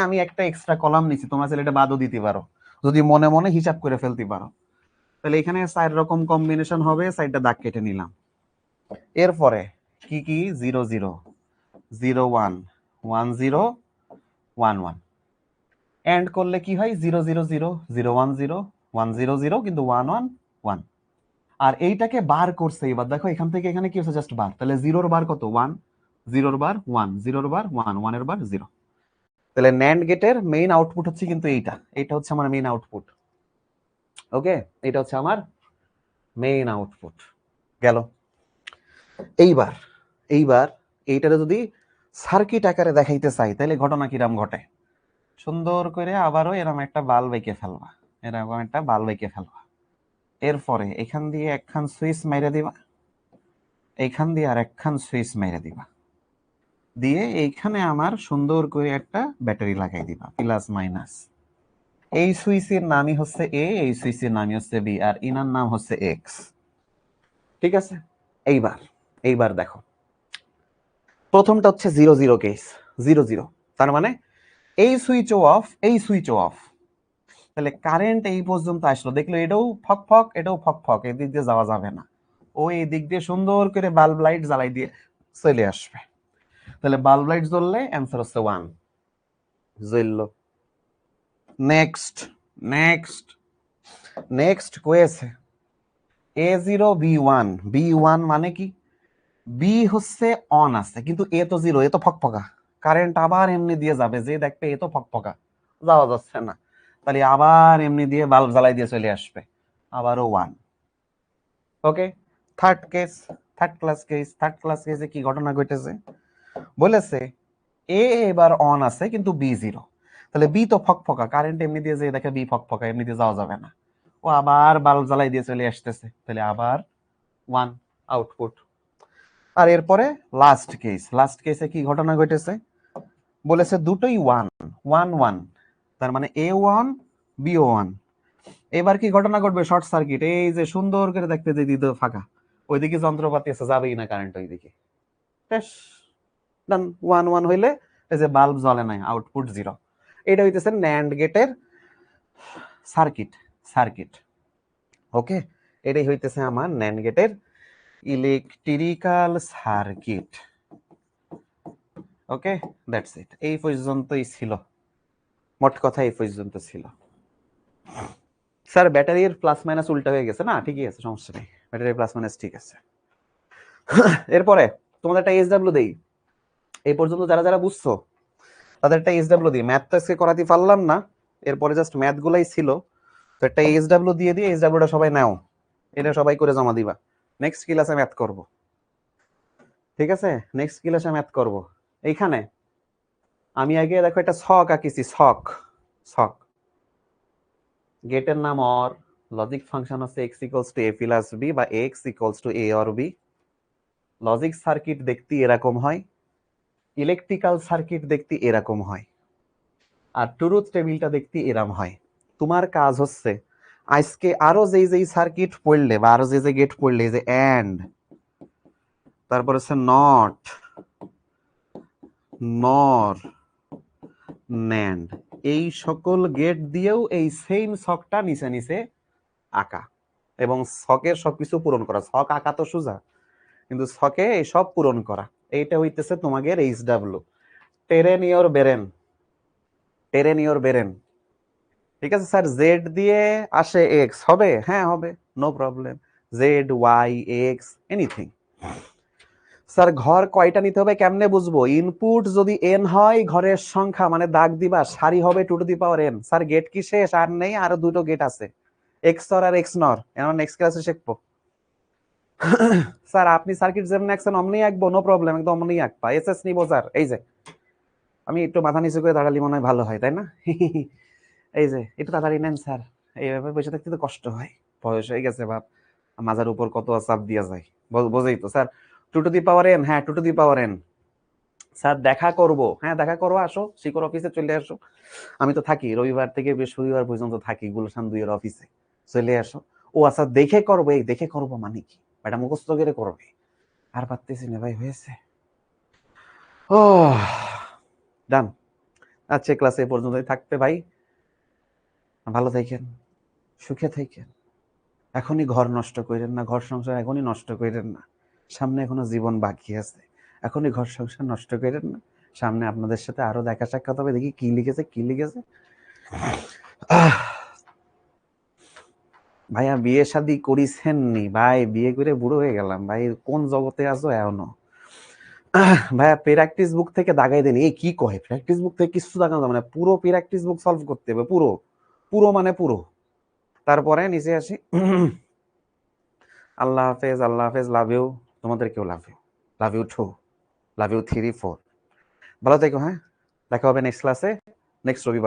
আমি একটা এক্সট্রা কলাম নিছি। তোমরা চাইলে এটা বাদও দিতে পারো, যদি মনে মনে হিসাব করে ফেলতে পারো। তাহলে এখানে 4 রকম কম্বিনেশন হবে, 4টা দাগ কেটে নিলাম। এরপরে কি কি? 0 0 0 1 1 0 1 1, এন্ড করলে কি হয়? 0 0 0 0 1 0 1 0 0, কিন্তু 1 1 1। আর এইটাকে বার করছে, এবার দেখো এখান থেকে এখানে কি হচ্ছে? জাস্ট বার। তাহলে 0 এর বার কত? 1, 0 এর বার 1, 0 এর বার 1, 1 এর বার 0। তাহলে ন্যান্ড গেটের মেইন আউটপুট হচ্ছে কিন্তু এইটা হচ্ছে আমার মেইন আউটপুট। ওকে, এটা হচ্ছে আমার মেইন আউটপুট গেল। এইবার এইটারে যদি সার্কিট আকারে দেখাইতে চাই, তাহলে ঘটনা কিরাম ঘটে? সুন্দর করে আবারও এরকম একটা বাল্ব এঁকে ফেলবা, এরপরে এখান দিয়ে একখান সুইচ মাইরে দিবা, এইখান দিয়ে আর একখান সুইচ মাইরে দিবা, দিয়ে এইখানে আমার সুন্দর করে একটা ব্যাটারি লাগাই দিবা, প্লাস মাইনাস। এই সুইচের নামই হচ্ছে এ, এই সুইচের নামই হচ্ছে বি, আর ইনার নাম হচ্ছে এক্স। ঠিক আছে? এইবার দেখো, প্রথমটা হচ্ছে 0 0 কেস, 0 0, তার মানে এই সুইচও অফ, এই সুইচও অফ। তাহলে কারেন্ট এই পর্যন্ত আসলো, দেখলো এটাও ফক ফক, এটাও ফক ফক, এই দিক দিয়ে যাওয়া যাবে না, ও এই দিক দিয়ে সুন্দর করে বাল্ব লাইট জ্বালাই দিয়ে চলে আসবে। তাহলে বাল্ব লাইট জ্বললে অ্যান্সার হচ্ছে 1, জ্বললো। নেক্সট নেক্সট নেক্সট কয়েছে A0 B1, B1 মানে কি? বি হচ্ছে অন আছে, কিন্তু এ তো 0, এ তো ফকফকা, কারেন্ট আবার এমনি দিয়ে যাবে, যে দেখবে এ তো ফকফকা, যাওয়া যাচ্ছে না, তাহলে আবার এমনি দিয়ে বাল্ব জ্বালাই দিয়ে চলে আসবে, আবারও 1। ওকে, থার্ড ক্লাস কেসে কি ঘটনা ঘটেছে? বলেছে এ এবার অন আছে কিন্তু বি 0, তাহলে বি তো ফকফকা, কারেন্ট এমনি দিয়ে যে দেখে বি ফকফকা, এমনি দিয়ে যাওয়া যাবে না, ও আবার বাল্ব জ্বালাই দিয়ে চলে আসতেছে, তাহলে আবার 1 আউটপুট। আর এরপরে লাস্ট কেসে কি ঘটনা ঘটেছে? বলেছে দুটোই 1 1 1, তার মানে A1 B1। এবার কি ঘটনা ঘটবে? শর্ট সার্কিট, এই যে সুন্দর করে দেখতে যে দিতে ফাঁকা, ওইদিকে যন্ত্রপাতি আছে, যাবেই না কারেন্ট ওইদিকে। ডান, 1 1 হইলে এই যে বাল্ব জ্বলে নাই, আউটপুট 0। এটা হইতেছে ন্যান্ড গেটের সার্কিট। ওকে, এটাই হইতেছে আমার ন্যান্ড গেটের electrical circuit. Okay, that's it, এই পর্যন্তই ছিল, মোট কথা এই পর্যন্ত ছিল। স্যার ব্যাটারির প্লাস মাইনাস উল্টা হয়ে গেছে না? ঠিকই আছে, সমস্যা নেই, ব্যাটারির প্লাস মাইনাস ঠিক আছে। এরপরে তোমাদের একটা এসডব্লিউ দেই, এই পর্যন্ত যারা যারা বুঝছো তাদের একটা এসডব্লিউ দিই, ম্যাথ তো আজকে করাতে পারলাম না, এরপরে জাস্ট ম্যাথ গুলাই ছিল, তো একটা এসডব্লিউ দিয়ে দিয়ে এসডব্লিউটা সবাই নাও, এটা সবাই করে জমা দিবা, নেক্সট ক্লাসে ম্যাথ করব। ঠিক আছে, নেক্সট ক্লাসে ম্যাথ করব। এইখানে আমি আগে দেখো একটা ছক আঁকিছি, ছক, গেটের নাম অর, লজিক ফাংশন হচ্ছে x equals to a plus b বা x equals to a or b। Logic circuit দেখতে এরকম হয়, ইলেকট্রিক্যাল সার্কিট দেখতে এরকম হয়, আর ট্রুথ টেবিলটা দেখতে এরকম হয়। তোমার কাজ হচ্ছে আজকে আরো যেই সার্কিট পড়লে বা আরো যে গেট পড়লে, যে এন্ড, তারপর হচ্ছে নট, নর, ন্যান্ড, এই সকল গেট দিয়েও এই সেম ছকটা নিচে নিচে আঁকা এবং ছকের সবকিছু পূরণ করা। ছক আঁকা তো সোজা, কিন্তু ছকে এই সব পূরণ করা। এইটা হইতেছে তোমাদের HW, train your brain, train your brain. ঠিক আছে স্যার, জেড দিয়ে আসে এক্স, হবে? হ্যাঁ হবে, no problem. Z, Y, X, anything. Sir ঘর কয়টা নিতে হবে কেমনে বুঝবো? ইনপুট যদি এন হয়, ঘরের সংখ্যা মানে দাগ দিবা, সারি হবে 2 to the power n। Sir gate কি শেষ? আর নেই, আরো দুটো গেট আছে, এক্স অর আর এক্স নর, এখন নেক্সট ক্লাসে শিখবো। স্যার আপনি সার্কিট যেমন আঁকছেন অমনি আঁকবো, নো প্রবলেম, একদম অমনি আঁকবা। এসএস নিবো স্যার, এই যে আমি একটু মাথা নিচু করে দাঁড়ালি মনে হয় ভালো হয়, তাই না? এই যে একটু তাড়াতাড়ি নেন স্যার, এইভাবে বসে থাকতে তো কষ্ট হয়, বয়স হয়ে গেছে বাপ, মাজার উপর কত চাপ দিয়া যায়, বোঝেই তো sir. 2 to the power n, হ্যাঁ 2 to the power n। Sir দেখা করব, হ্যাঁ দেখা করবো, আসো শিকর অফিসে চলে আসো, আমি তো থাকি রবিবার থেকে বৃহস্পতিবার পর্যন্ত থাকি গুলশান 2 এর অফিসে, চলে আসো। ও আচ্ছা দেখে করবো, এই দেখে করবো মানে কি? এটা মুখস্থ করে করবে, আর পারতেছি না ভাই, হয়েছে। ও ডান। আচ্ছা ক্লাসে পর্যন্তই থাকতে ভাই, ভালো থাকেন, সুখে থাকেন। এখনই ঘর নষ্ট করেন না, ঘর সংসার এখনই নষ্ট করেন না, সামনে এখনো জীবন বাকি আছে। এখনই ঘর সংসার নষ্ট করেন না, সামনে আপনাদের সাথে আরো দেখা সাক্ষাৎ হবে, দেখি কি লিখেছে কি লিখেছে। ভাইয়া বিয়ে শাদী করিছেন নি? ভাই বিয়ে করে বুড়ো হয়ে গেলাম ভাই, কোন জগতে আছো এখনো? ভাইয়া প্র্যাকটিস বুক থেকে দাগাই দেন। এই কি কয় প্র্যাকটিস বুক থেকে কিছু দাগানো যাবে না, পুরো প্র্যাকটিস বুক সলভ করতে হবে, পুরো পুরো মানে পুরো। তারপরে নিচে আসি। আল্লাহ হাফেজ, আল্লাহ হাফেজ, লাভ ইউ, তোমাদেরকেও love you, love you 2, love you 3, 4। ভালো থেকো, হ্যাঁ দেখা হবে নেক্সট ক্লাসে, নেক্সট রবিবার।